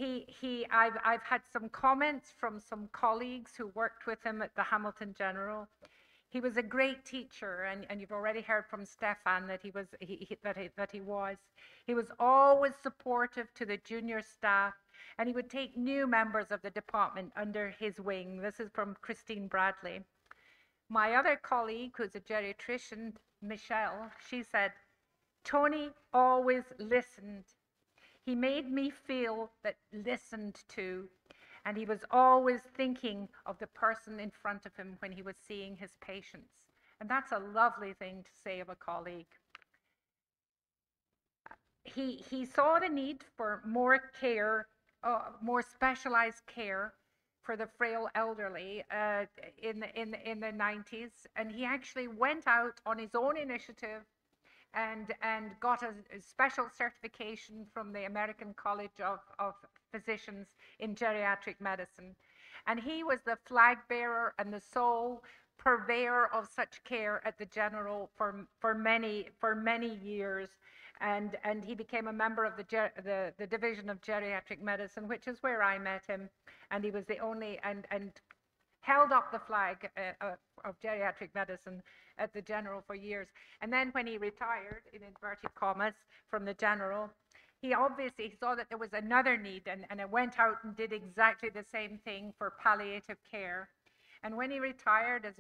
I've had some comments from some colleagues who worked with him at the Hamilton General. He was a great teacher, and you've already heard from Stefan that he was. He was always supportive to the junior staff, and he would take new members of the department under his wing. This is from Christine Bradley. My other colleague, who's a geriatrician, Michelle, she said, Tony always listened. He made me feel that listened to. And he was always thinking of the person in front of him when he was seeing his patients. And that's a lovely thing to say of a colleague. He saw the need for more care, more specialized care for the frail elderly in the 90s. And he actually went out on his own initiative and got a special certification from the American College of Physicians in geriatric medicine. And he was the flag bearer and the sole purveyor of such care at the General for many years. And he became a member of the Division of Geriatric Medicine, which is where I met him. And he was the only, and held up the flag of geriatric medicine at the General for years. And then when he retired, in inverted commas, from the General, he obviously saw that there was another need, and went out and did exactly the same thing for palliative care. And when he retired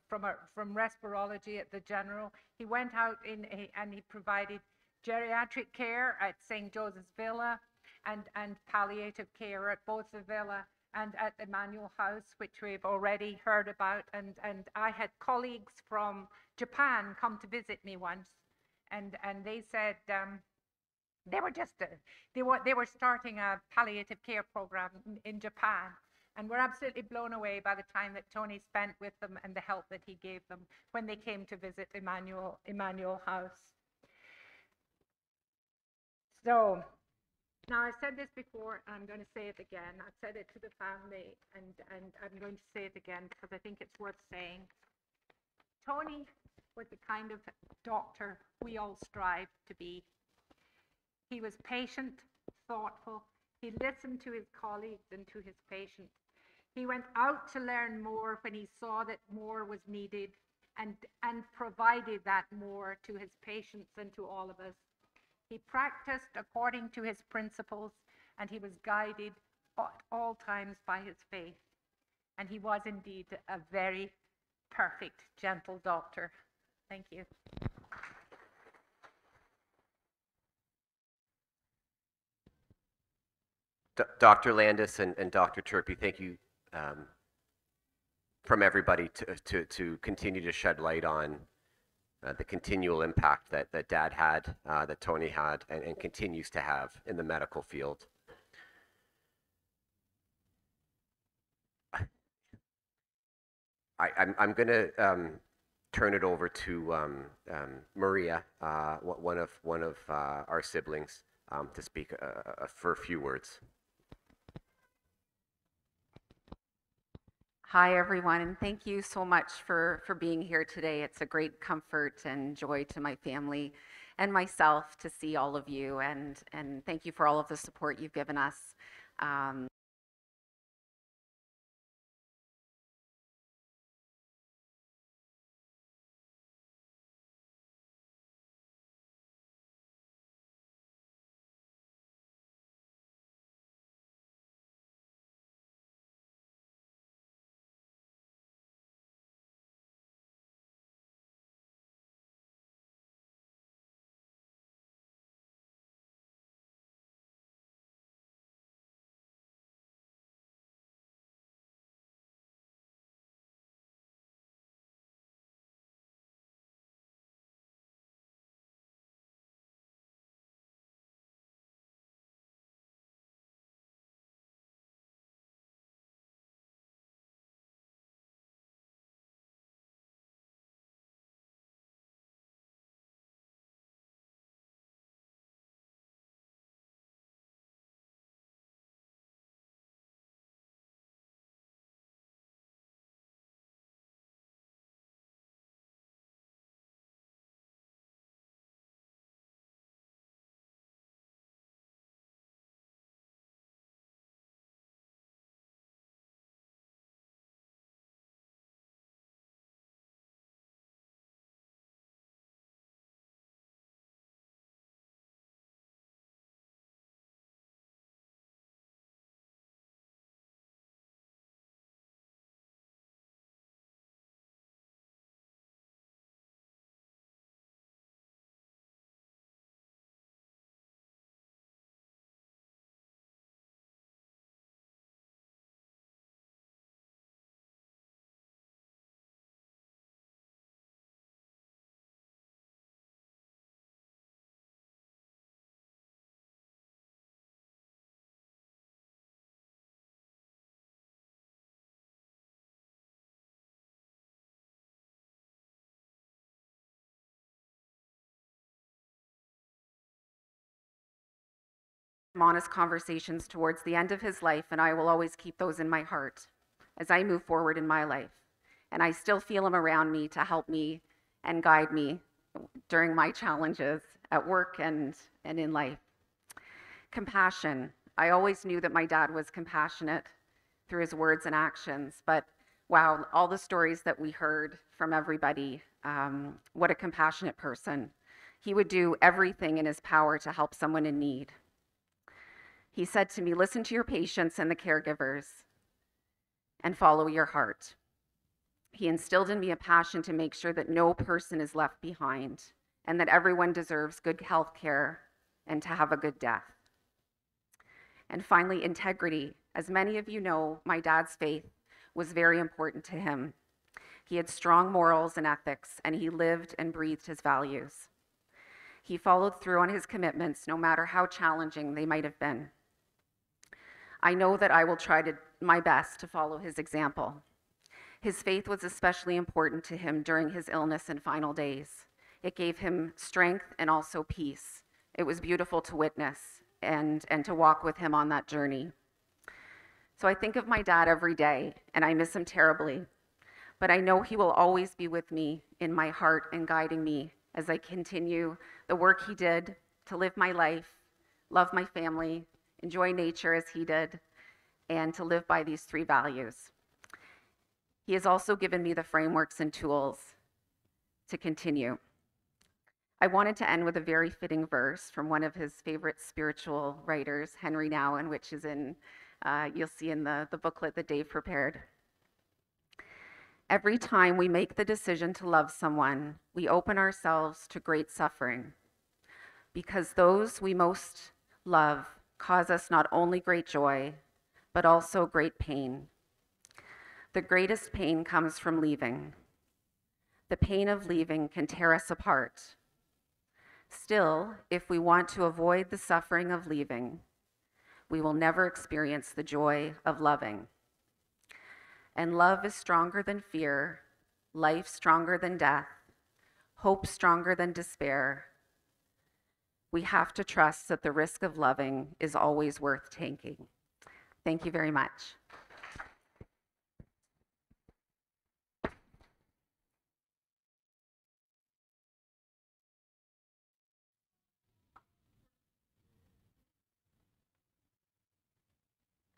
from respirology at the General, he went out and he provided geriatric care at St. Joseph's Villa and palliative care at both the Villa and at Emmanuel House, which we've already heard about. And I had colleagues from Japan come to visit me once, and they said they were starting a palliative care program in Japan, and were absolutely blown away by the time that Tony spent with them and the help that he gave them when they came to visit Emmanuel House. So. Now, I've said this before, and I'm going to say it again. I've said it to the family, and I'm going to say it again because I think it's worth saying. Tony was the kind of doctor we all strive to be. He was patient, thoughtful. He listened to his colleagues and to his patients. He went out to learn more when he saw that more was needed, and provided that more to his patients and to all of us. He practiced according to his principles and he was guided at all times by his faith. And he was indeed a very perfect, gentle doctor. Thank you. Dr. Landis and Dr. Turpey, thank you from everybody to continue to shed light on the continual impact that Dad had, that Tony had, and continues to have in the medical field. I'm going to turn it over to Maria, one of our siblings, to speak for a few words. Hi, everyone, and thank you so much for being here today. It's a great comfort and joy to my family and myself to see all of you, and thank you for all of the support you've given us. Honest conversations towards the end of his life, and I will always keep those in my heart as I move forward in my life. And I still feel him around me to help me and guide me during my challenges at work and in life. Compassion. I always knew that my dad was compassionate through his words and actions, but wow, all the stories that we heard from everybody, what a compassionate person. He would do everything in his power to help someone in need. He said to me, listen to your patients and the caregivers and follow your heart. He instilled in me a passion to make sure that no person is left behind and that everyone deserves good health care and to have a good death. And finally, integrity. As many of you know, my dad's faith was very important to him. He had strong morals and ethics, and he lived and breathed his values. He followed through on his commitments, no matter how challenging they might have been. I know that I will try my best to follow his example. His faith was especially important to him during his illness and final days. It gave him strength and also peace. It was beautiful to witness and to walk with him on that journey. So I think of my dad every day, and I miss him terribly. But I know he will always be with me in my heart and guiding me as I continue the work he did to live my life, love my family, enjoy nature as he did, and to live by these three values. He has also given me the frameworks and tools to continue. I wanted to end with a very fitting verse from one of his favorite spiritual writers, Henry Nouwen, which is you'll see in the booklet that Dave prepared. Every time we make the decision to love someone, we open ourselves to great suffering, because those we most love cause us not only great joy, but also great pain. The greatest pain comes from leaving. The pain of leaving can tear us apart. Still, if we want to avoid the suffering of leaving, we will never experience the joy of loving. And love is stronger than fear, life stronger than death, hope stronger than despair. We have to trust that the risk of loving is always worth taking. Thank you very much.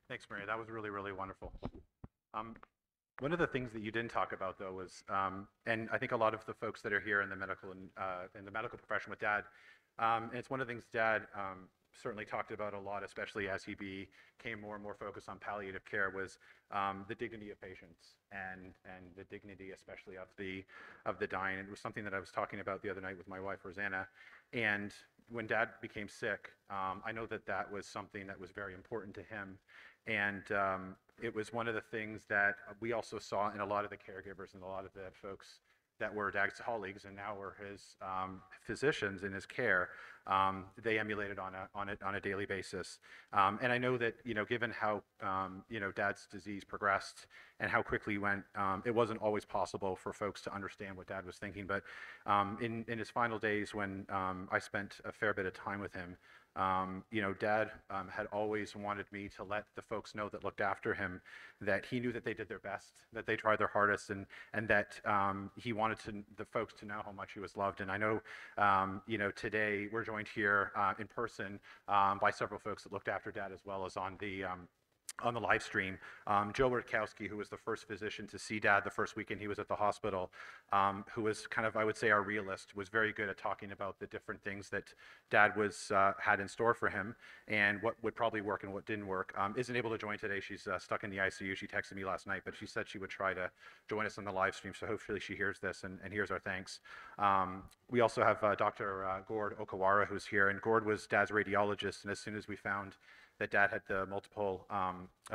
Thanks, Maria. That was really, really wonderful. One of the things that you didn't talk about, though, was, and I think a lot of the folks that are here in the medical profession with Dad, and it's one of the things Dad certainly talked about a lot, especially as he became more and more focused on palliative care, was the dignity of patients and the dignity, especially of the dying. It was something that I was talking about the other night with my wife, Rosanna, and when Dad became sick, I know that was something that was very important to him. And it was one of the things that we also saw in a lot of the caregivers and a lot of the folks that were Dad's colleagues and now were his physicians in his care. They emulated on a daily basis. And I know that, given how, Dad's disease progressed and how quickly he went, it wasn't always possible for folks to understand what Dad was thinking. But in his final days, when I spent a fair bit of time with him, Dad had always wanted me to let the folks know that looked after him that he knew that they did their best, that they tried their hardest, and that he wanted the folks to know how much he was loved. And I know, today we're joined here in person by several folks that looked after Dad, as well as on the live stream. Joe Rutkowski, who was the first physician to see Dad the first weekend he was at the hospital, who was kind of, I would say, our realist, was very good at talking about the different things that Dad had in store for him and what would probably work and what didn't work. Isn't able to join today. She's stuck in the ICU. She texted me last night, but she said she would try to join us on the live stream, so hopefully she hears this and hears our thanks. We also have Dr. Gord Okawara, who's here, and Gord was Dad's radiologist, and as soon as we found that Dad had the multiple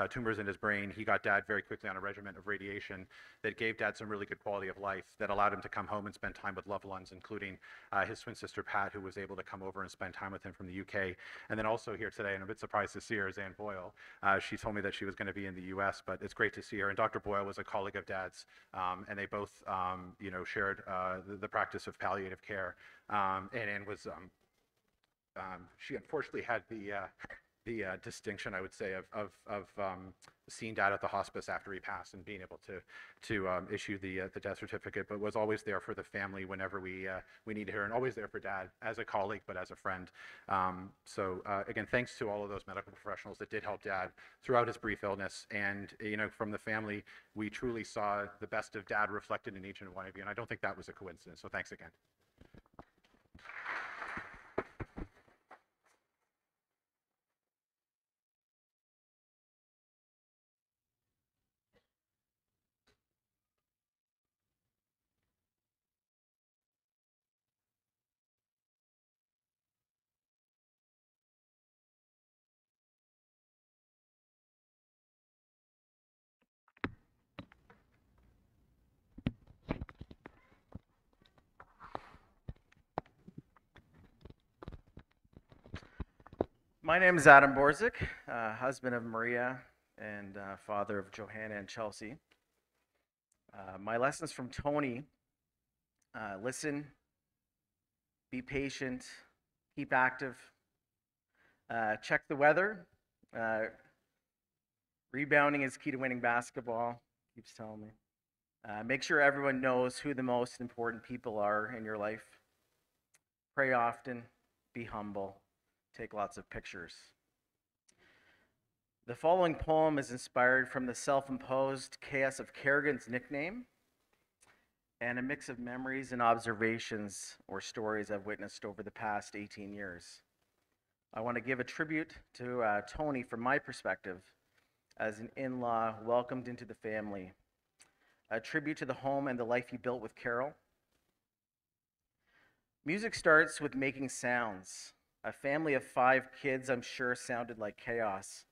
tumors in his brain, he got Dad very quickly on a regimen of radiation that gave Dad some really good quality of life, that allowed him to come home and spend time with loved ones, including his twin sister Pat, who was able to come over and spend time with him from the UK. And then also here today, and I'm a bit surprised to see her, is Ann Boyle. She told me that she was going to be in the US, but it's great to see her. And Dr. Boyle was a colleague of Dad's, and they both shared the practice of palliative care. And Ann was, she unfortunately had the distinction, I would say, of seeing Dad at the hospice after he passed and being able to issue the death certificate, but was always there for the family whenever we needed her, and always there for Dad as a colleague, but as a friend. So again, thanks to all of those medical professionals that did help Dad throughout his brief illness, and from the family, we truly saw the best of Dad reflected in each and one of you, and I don't think that was a coincidence. So thanks again. My name is Adam Borzik, husband of Maria and father of Johanna and Chelsea. My lessons from Tony: listen, be patient, keep active, check the weather. Rebounding is key to winning basketball, keeps telling me. Make sure everyone knows who the most important people are in your life. Pray often, be humble. Take lots of pictures. The following poem is inspired from the self-imposed chaos of Kerigan's nickname and a mix of memories and observations or stories I've witnessed over the past 18 years. I want to give a tribute to Tony from my perspective as an in-law welcomed into the family, a tribute to the home and the life he built with Carol. Music starts with making sounds. A family of 5 kids, I'm sure, sounded like chaos.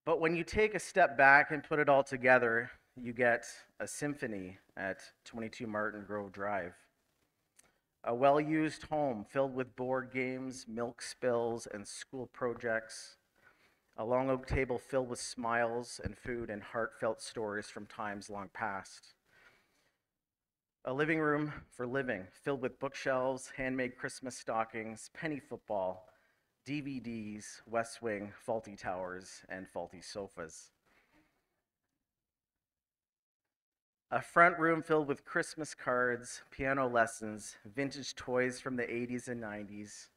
But when you take a step back and put it all together, you get a symphony at 22 Martin Grove Drive. A well-used home filled with board games, milk spills, and school projects. A long oak table filled with smiles and food and heartfelt stories from times long past. A living room for living, filled with bookshelves, handmade Christmas stockings, penny football, DVDs, West Wing, Faulty Towers, and faulty sofas. A front room filled with Christmas cards, piano lessons, vintage toys from the 80s and 90s,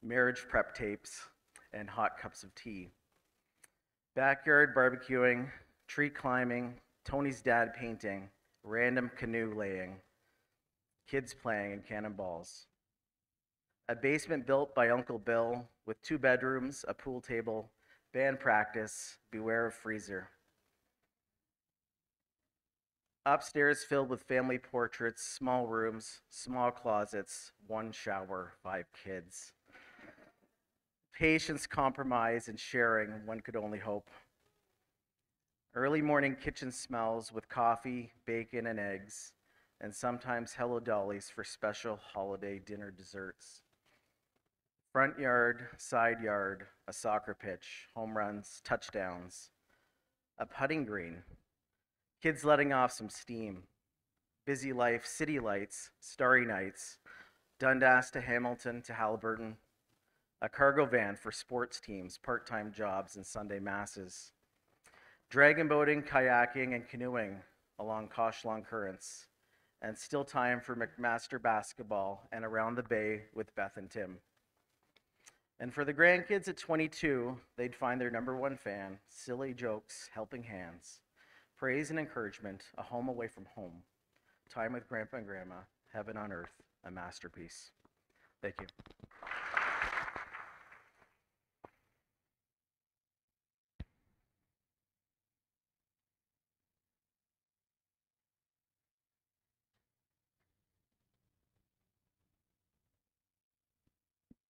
marriage prep tapes, and hot cups of tea. Backyard barbecuing, tree climbing, Tony's dad painting, random canoe laying, kids playing and cannonballs. A basement built by Uncle Bill with 2 bedrooms, a pool table, band practice, beware of freezer. Upstairs filled with family portraits, small rooms, small closets, 1 shower, 5 kids. Patience, compromise, and sharing, one could only hope. Early morning kitchen smells with coffee, bacon, and eggs, and sometimes Hello Dollies for special holiday dinner desserts. Front yard, side yard, a soccer pitch, home runs, touchdowns, a putting green, kids letting off some steam, busy life, city lights, starry nights, Dundas to Hamilton to Haliburton, a cargo van for sports teams, part-time jobs, and Sunday masses, dragon boating, kayaking, and canoeing along Koshlong currents, and still time for McMaster basketball and around the bay with Beth and Tim. And for the grandkids at 22, they'd find their #1 fan, silly jokes, helping hands, praise and encouragement, a home away from home, time with Grandpa and Grandma, heaven on earth, a masterpiece. Thank you.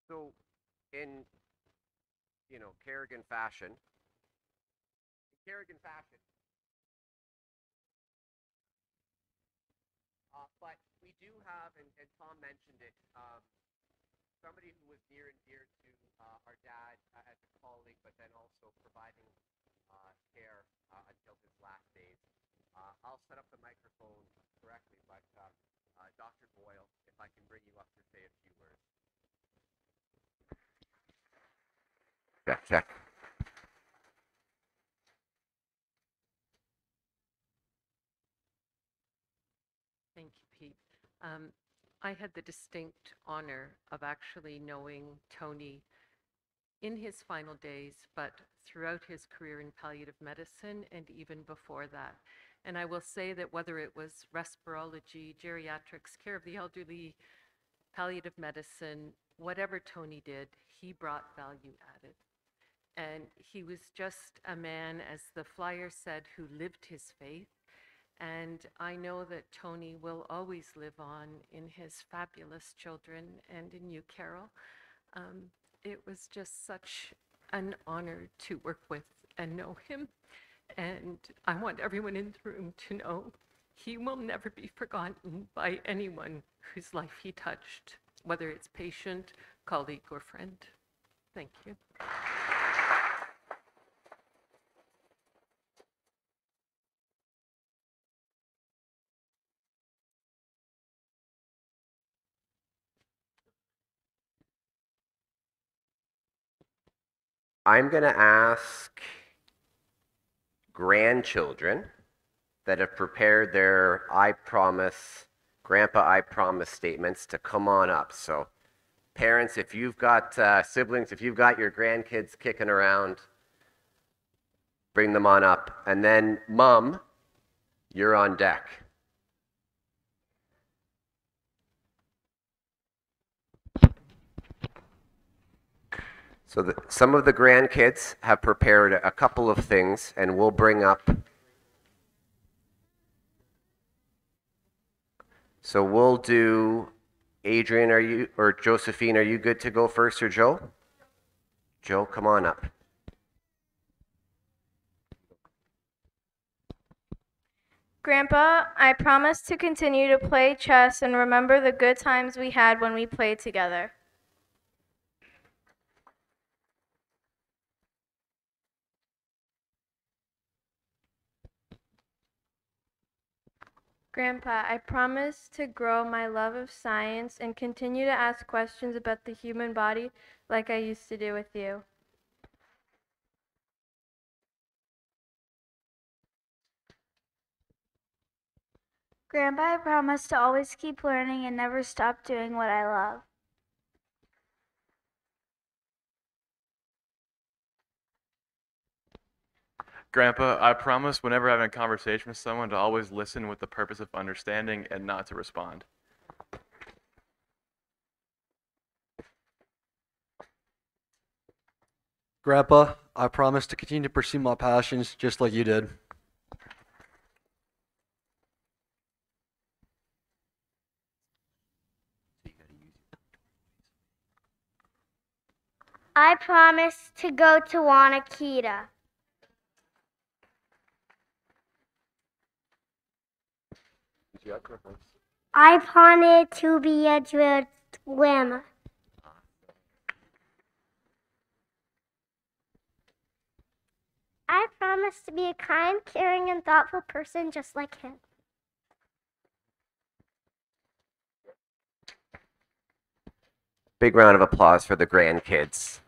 So, in Kerigan fashion, but we do have, and Tom mentioned it, somebody who was near and dear to our dad as a colleague, but then also providing care until his last days. I'll set up the microphone correctly, but Dr. Boyle, if I can bring you up to say a few words. Check. Thank you, Pete. I had the distinct honor of actually knowing Tony in his final days, but throughout his career in palliative medicine and even before that. And I will say that whether it was respirology, geriatrics, care of the elderly, palliative medicine, whatever Tony did, he brought value added. And he was just a man, as the flyer said, who lived his faith. And I know that Tony will always live on in his fabulous children and in you, Carol. It was just such an honor to work with and know him. And I want everyone in the room to know he will never be forgotten by anyone whose life he touched, whether it's patient, colleague, or friend. Thank you. I'm going to ask grandchildren that have prepared their I promise, Grandpa I promise statements to come on up. So parents, if you've got siblings, if you've got your grandkids kicking around, bring them on up. And then Mom, you're on deck. So some of the grandkids have prepared a couple of things, and we'll bring up. So we'll do, Adrian, or Josephine, are you good to go first, or Joe? Joe, come on up. Grandpa, I promise to continue to play chess and remember the good times we had when we played together. Grandpa, I promise to grow my love of science and continue to ask questions about the human body like I used to do with you. Grandpa, I promise to always keep learning and never stop doing what I love. Grandpa, I promise whenever having a conversation with someone to always listen with the purpose of understanding and not to respond. Grandpa, I promise to continue to pursue my passions just like you did. I promise to go to Wanakita. I promise to be a good swimmer. I promise to be a kind, caring, and thoughtful person just like him. Big round of applause for the grandkids.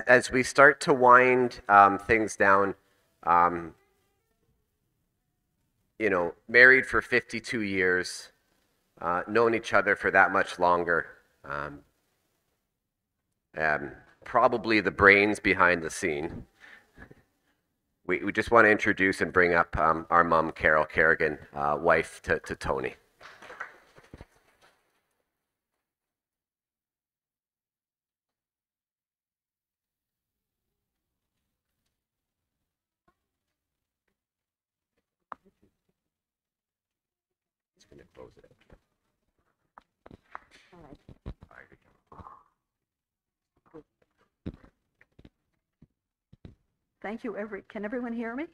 As we start to wind things down, you know, married for 52 years, known each other for that much longer, probably the brains behind the scene. We just want to introduce and bring up our mom, Carol Kerigan, wife to Tony. Just going to close it out. Thank you. Can everyone hear me?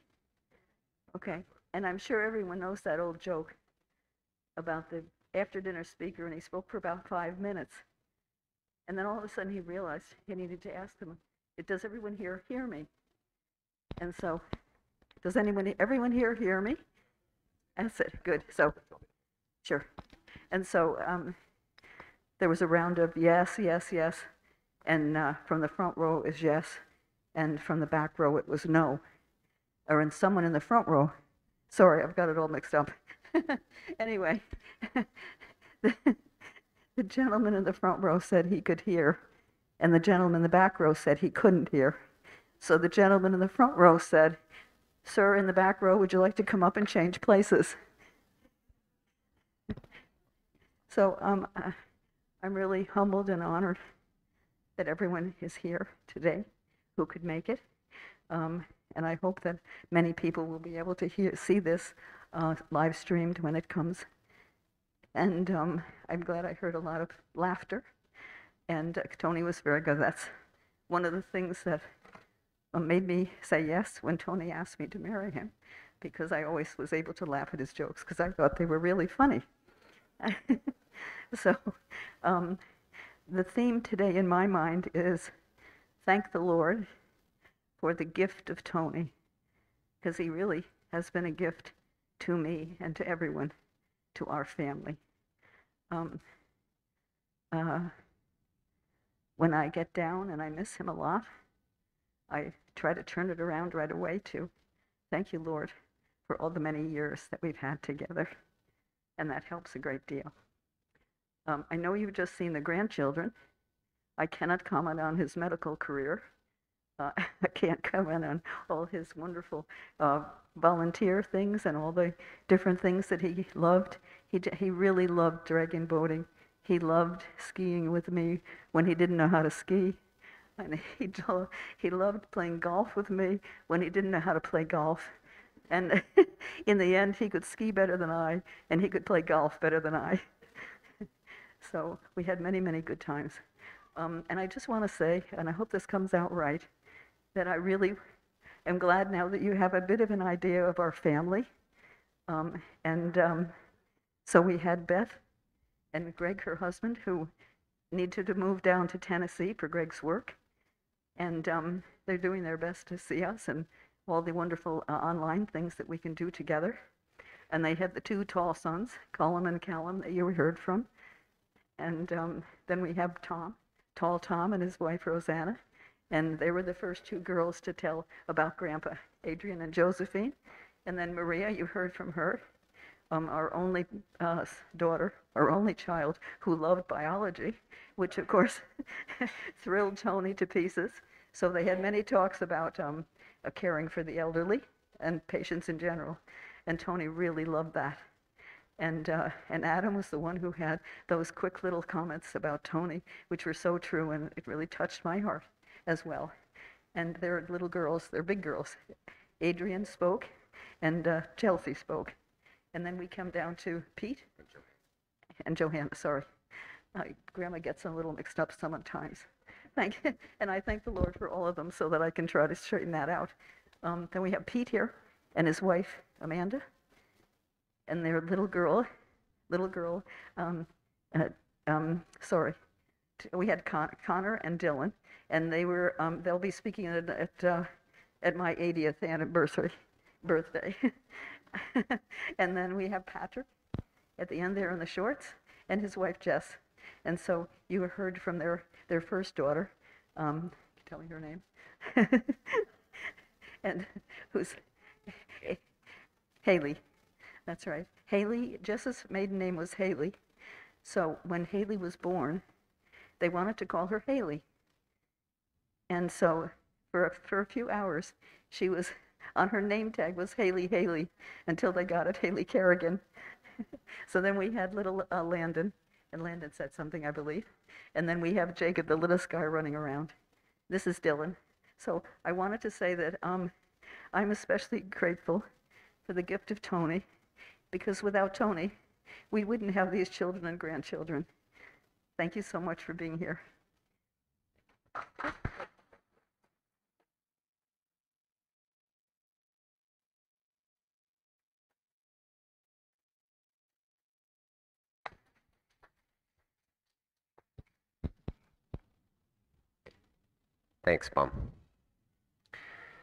Okay. And I'm sure everyone knows that old joke about the after dinner speaker, and he spoke for about 5 minutes. And then all of a sudden he realized he needed to ask them, does everyone here hear me? And so, does everyone here hear me? That's it. Good. So, sure. And so there was a round of yes, yes, yes. And from the front row is yes. And from the back row it was no. And someone in the front row, sorry, I've got it all mixed up. Anyway, the gentleman in the front row said he could hear, and the gentleman in the back row said he couldn't hear. So the gentleman in the front row said, "Sir, in the back row, would you like to come up and change places?" So I'm really humbled and honored that everyone is here today who could make it. And I hope that many people will be able to see this live streamed when it comes. And I'm glad I heard a lot of laughter. And Tony was very good. That's one of the things that made me say yes when Tony asked me to marry him, because I always was able to laugh at his jokes because I thought they were really funny. So the theme today in my mind is thank the Lord for the gift of Tony, because he really has been a gift to me and to everyone, to our family. When I get down and I miss him a lot, I try to turn it around right away to thank you, Lord, for all the many years that we've had together, and that helps a great deal. I know you've just seen the grandchildren. I cannot comment on his medical career, I can't comment on all his wonderful volunteer things and all the different things that he loved. He really loved dragon boating. He loved skiing with me when he didn't know how to ski. And he loved playing golf with me when he didn't know how to play golf. And in the end, he could ski better than I, and he could play golf better than I. So we had many, many good times. And I just want to say, and I hope this comes out right, that I really am glad now that you have a bit of an idea of our family. So we had Beth and Greg, her husband, who needed to move down to Tennessee for Greg's work. And they're doing their best to see us and all the wonderful online things that we can do together. And they had the two tall sons, Colin and Callum, that you heard from. And then we have Tall Tom and his wife Rosanna. And they were the first two girls to tell about Grandpa, Adrian and Josephine. And then Maria, you heard from her, our only daughter, our only child who loved biology, which of course thrilled Tony to pieces. So they had many talks about caring for the elderly and patients in general. And Tony really loved that. And Adam was the one who had those quick little comments about Tony, which were so true, and it really touched my heart as well. And they're little girls, they're big girls. Adrian spoke, and Chelsea spoke. And then we come down to Pete and Johanna, sorry. Grandma gets a little mixed up sometimes. And I thank the Lord for all of them so that I can try to straighten that out. Then we have Pete here and his wife, Amanda, and their little girl, sorry. We had Connor and Dylan, and they'll be speaking at my 80th birthday. And then we have Patrick at the end there in the shorts, and his wife Jess. And so you heard from their first daughter. Can you tell me her name? And who's Haley. That's right. Haley, Jess's maiden name was Haley. So when Haley was born, they wanted to call her Haley. And so for a few hours, she was on her name tag was Haley, until they got it Haley Kerigan. So then we had little Landon, and Landon said something, I believe. And then we have Jacob, the littlest guy, running around. This is Dylan. So I wanted to say that I'm especially grateful for the gift of Tony, because without Tony, we wouldn't have these children and grandchildren. Thank you so much for being here. Thanks, Mom.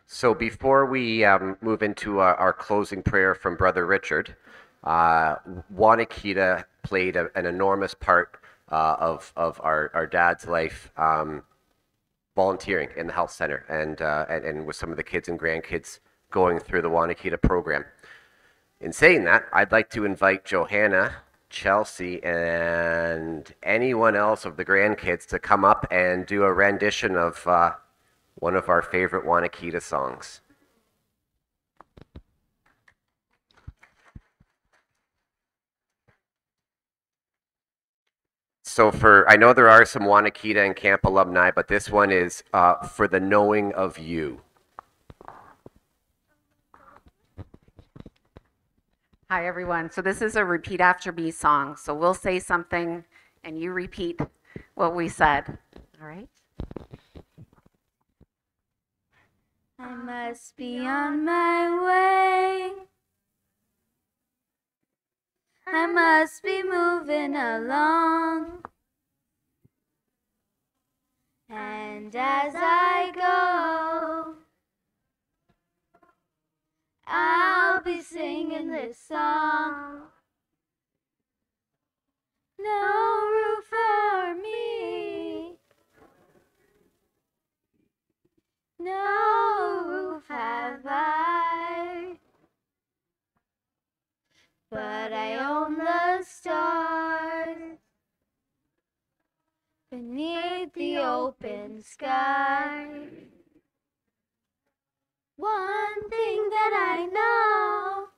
So before we move into our closing prayer from Brother Richard, Wanakita played an enormous part of our dad's life, volunteering in the health center and with some of the kids and grandkids going through the Wanakita program. In saying that, I'd like to invite Johanna, Chelsea, and anyone else of the grandkids to come up and do a rendition of one of our favorite Wanakita songs. So I know there are some Wanakita and camp alumni, but this one is For the Knowing of You. Hi, everyone. So this is a repeat after me song. So we'll say something and you repeat what we said. All right? I must be on my way. I must be moving along. And as I go, I'll be singing this song. No roof for me. No roof have I, but I own the stars beneath the open sky. One thing that I know,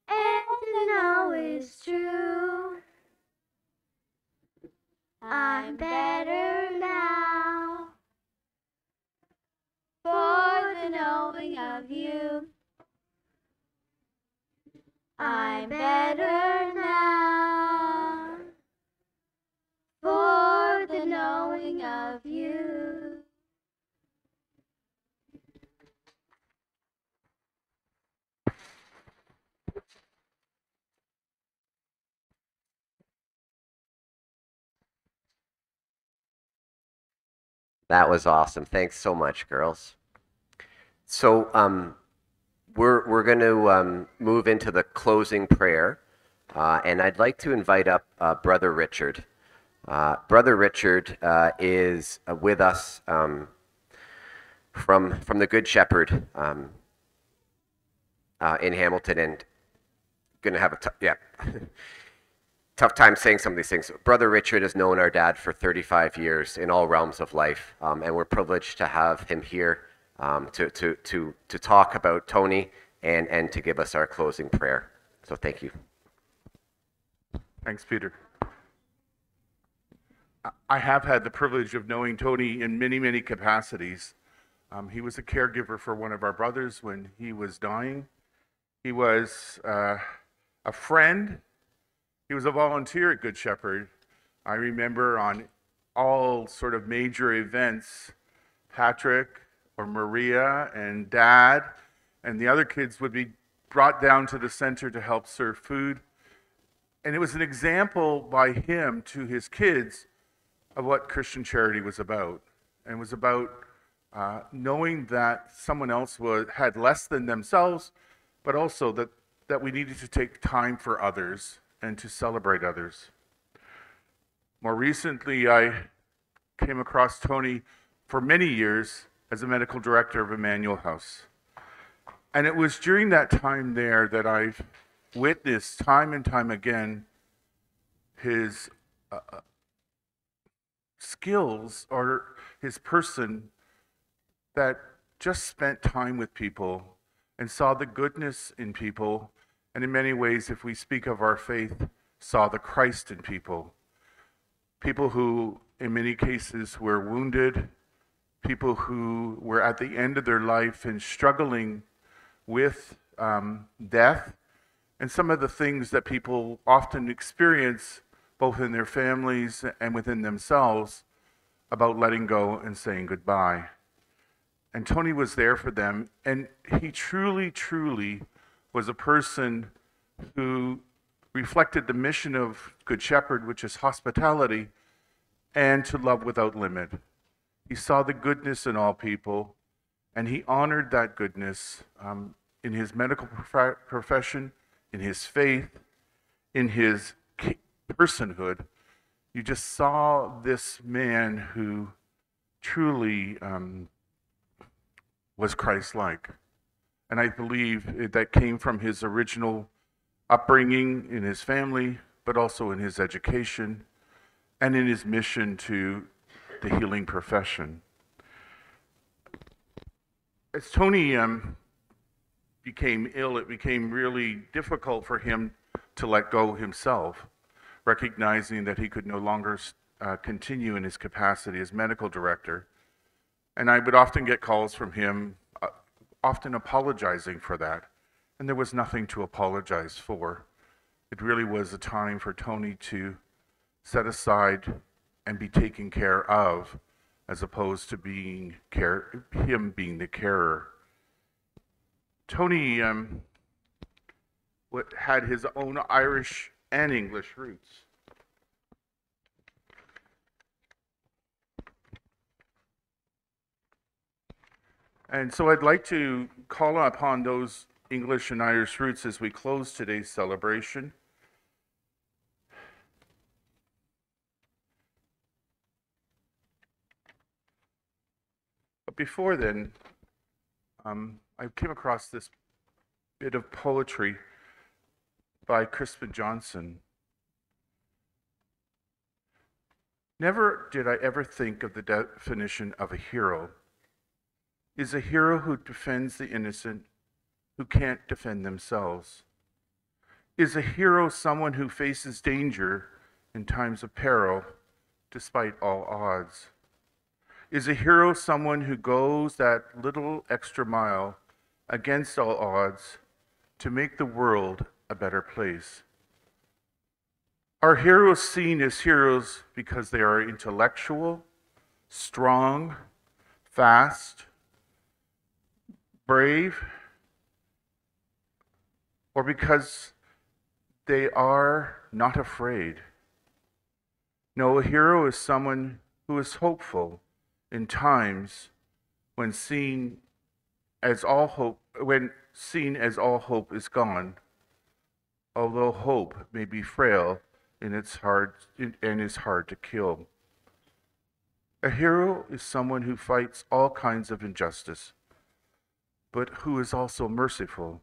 and to know is true. I'm better now for the knowing of you. I'm better now for the knowing of you. That was awesome. Thanks so much, girls. So we're going to move into the closing prayer, and I'd like to invite up Brother Richard. Brother Richard is with us from the Good Shepherd in Hamilton, and going to have a tough time saying some of these things. Brother Richard has known our dad for 35 years in all realms of life, and we're privileged to have him here to talk about Tony and to give us our closing prayer. So thank you. Thanks, Peter. I have had the privilege of knowing Tony in many, many capacities. He was a caregiver for one of our brothers when he was dying. He was a friend. He was a volunteer at Good Shepherd. I remember on all sort of major events, Patrick or Maria and Dad and the other kids would be brought down to the center to help serve food. And it was an example by him to his kids of what Christian charity was about. And it was about knowing that someone else had less than themselves, but also that we needed to take time for others and to celebrate others. More recently, I came across Tony for many years as a medical director of Emmanuel House. And it was during that time there that I've witnessed time and time again his skills or his person that just spent time with people and saw the goodness in people, and in many ways, if we speak of our faith, saw the Christ in people. People who, in many cases, were wounded, people who were at the end of their life and struggling with death, and some of the things that people often experience, both in their families and within themselves, about letting go and saying goodbye. And Tony was there for them, and he truly, truly was a person who reflected the mission of Good Shepherd, which is hospitality and to love without limit. He saw the goodness in all people, and he honored that goodness in his medical profession, in his faith, in his personhood. You just saw this man who truly was Christ-like. And I believe that came from his original upbringing in his family, but also in his education and in his mission to the healing profession. As Tony became ill, it became really difficult for him to let go himself, recognizing that he could no longer continue in his capacity as medical director. And I would often get calls from him, often apologizing for that. And there was nothing to apologize for. It really was a time for Tony to set aside and be taken care of, as opposed to him being the carer. Tony had his own Irish and English roots. And so I'd like to call upon those English and Irish roots as we close today's celebration. But before then, I came across this bit of poetry by Crispin Johnson. Never did I ever think of the definition of a hero. Is a hero who defends the innocent who can't defend themselves? Is a hero someone who faces danger in times of peril despite all odds? Is a hero someone who goes that little extra mile against all odds to make the world a better place? Are heroes seen as heroes because they are intellectual, strong, fast, brave, or because they are not afraid? No, a hero is someone who is hopeful in times when seen as all hope is gone, although hope may be frail and is hard to kill. A hero is someone who fights all kinds of injustice, but who is also merciful.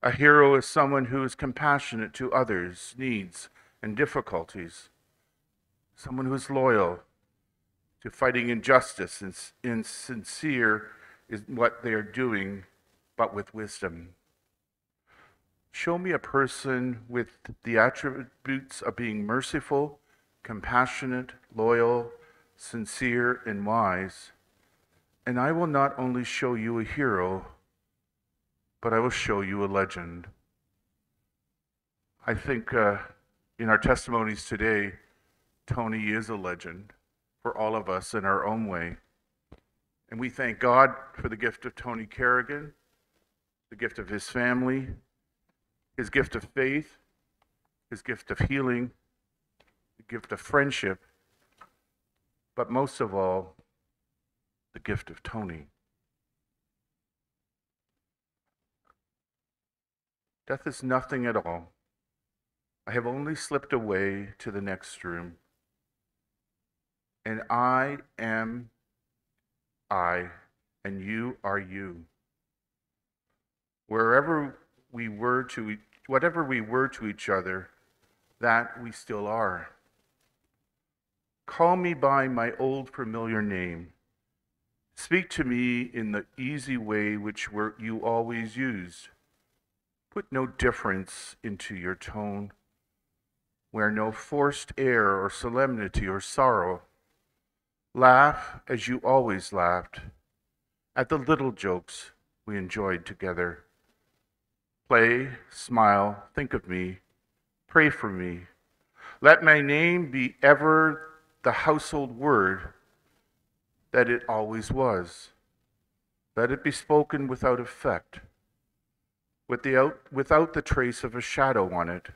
A hero is someone who is compassionate to others' needs and difficulties, someone who is loyal to fighting injustice and sincere in what they are doing, but with wisdom. Show me a person with the attributes of being merciful, compassionate, loyal, sincere, and wise, and I will not only show you a hero, but I will show you a legend. I think in our testimonies today, Tony is a legend for all of us in our own way. And we thank God for the gift of Tony Kerigan, the gift of his family, his gift of faith, his gift of healing, the gift of friendship, but most of all, the gift of Tony. Death is nothing at all. I have only slipped away to the next room. And I am I, and you are you. Whatever we were to each other, that we still are. Call me by my old familiar name. Speak to me in the easy way which you always used. Put no difference into your tone. Wear no forced air or solemnity or sorrow. Laugh as you always laughed, at the little jokes we enjoyed together. Play, smile, think of me, pray for me. Let my name be ever the household word that it always was. Let it be spoken without effect, without the trace of a shadow on it.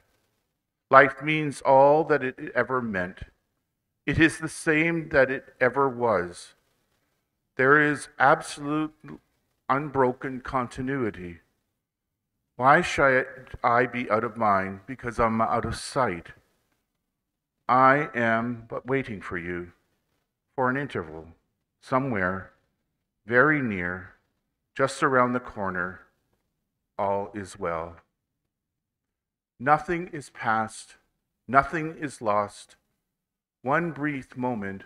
Life means all that it ever meant. It is the same that it ever was. There is absolute, unbroken continuity. Why should I be out of mind because I'm out of sight? I am but waiting for you, for an interval, somewhere, very near, just around the corner. All is well. Nothing is past, nothing is lost. One brief moment,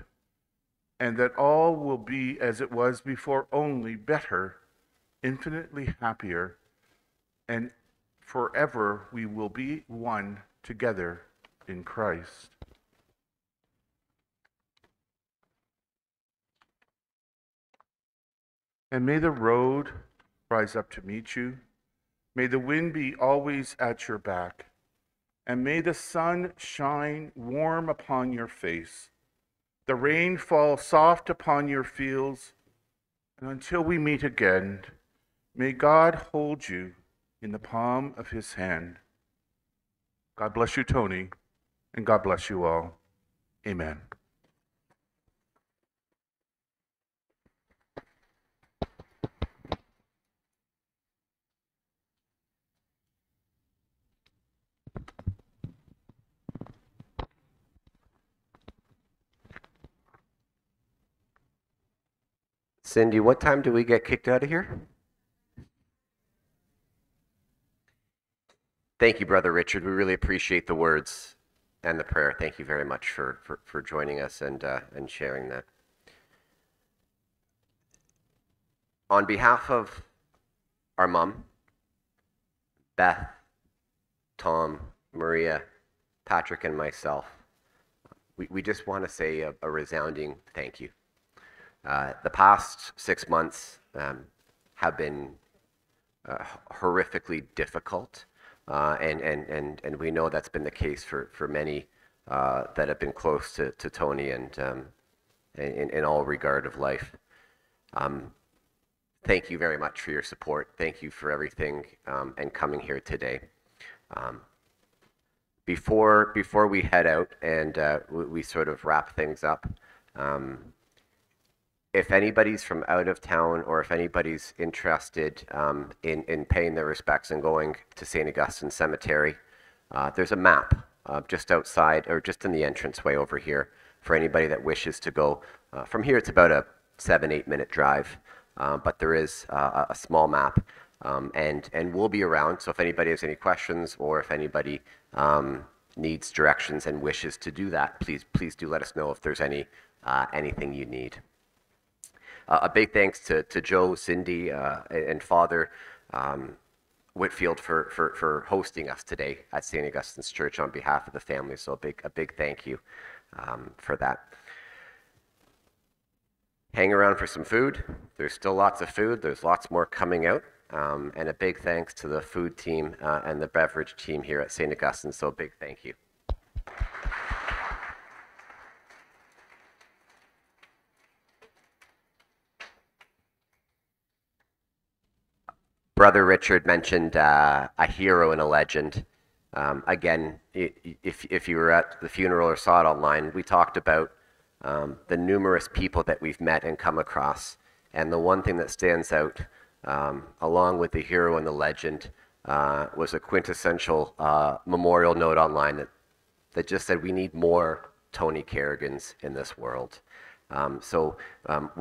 and that all will be as it was before, only better, infinitely happier, and forever we will be one together in Christ. And may the road rise up to meet you. May the wind be always at your back. And may the sun shine warm upon your face, the rain fall soft upon your fields, and until we meet again, may God hold you in the palm of his hand. God bless you, Tony, and God bless you all. Amen. Cindy, what time do we get kicked out of here? Thank you, Brother Richard. We really appreciate the words and the prayer. Thank you very much for joining us and sharing that. On behalf of our mom, Beth, Tom, Maria, Patrick, and myself, we just want to say a resounding thank you. The past 6 months have been horrifically difficult, and we know that's been the case for many that have been close to Tony and in all regard of life. Thank you very much for your support. Thank you for everything and coming here today. Before we head out and we sort of wrap things up, if anybody's from out of town or if anybody's interested in paying their respects and going to St. Augustine Cemetery, there's a map just outside or just in the entranceway over here for anybody that wishes to go. From here, it's about a 7-8 minute drive, but there is a small map, and we'll be around. So if anybody has any questions or if anybody needs directions and wishes to do that, please do let us know if there's anything you need. A big thanks to Joe, Cindy, and Father Whitfield for hosting us today at St. Augustine's Church on behalf of the family. So a big thank you for that. Hang around for some food. There's still lots of food. There's lots more coming out. And a big thanks to the food team and the beverage team here at St. Augustine. So a big thank you. Brother Richard mentioned a hero and a legend. Again, if you were at the funeral or saw it online, we talked about the numerous people that we've met and come across. And the one thing that stands out, along with the hero and the legend, was a quintessential memorial note online that just said we need more Tony Kerrigans in this world. So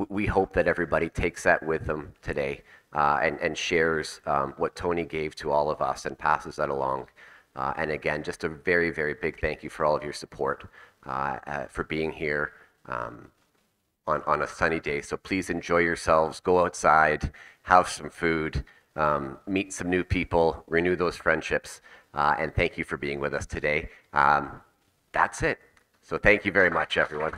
we hope that everybody takes that with them today and shares what Tony gave to all of us and passes that along. And again, just a very, very big thank you for all of your support, for being here on a sunny day. So please enjoy yourselves, go outside, have some food, meet some new people, renew those friendships, and thank you for being with us today. That's it. So thank you very much, everyone.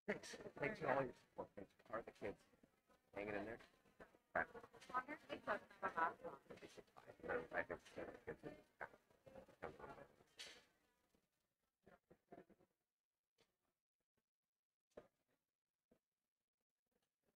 Thanks. Thanks for all your support. Thanks for the kids hanging in there. Right. I think it's good.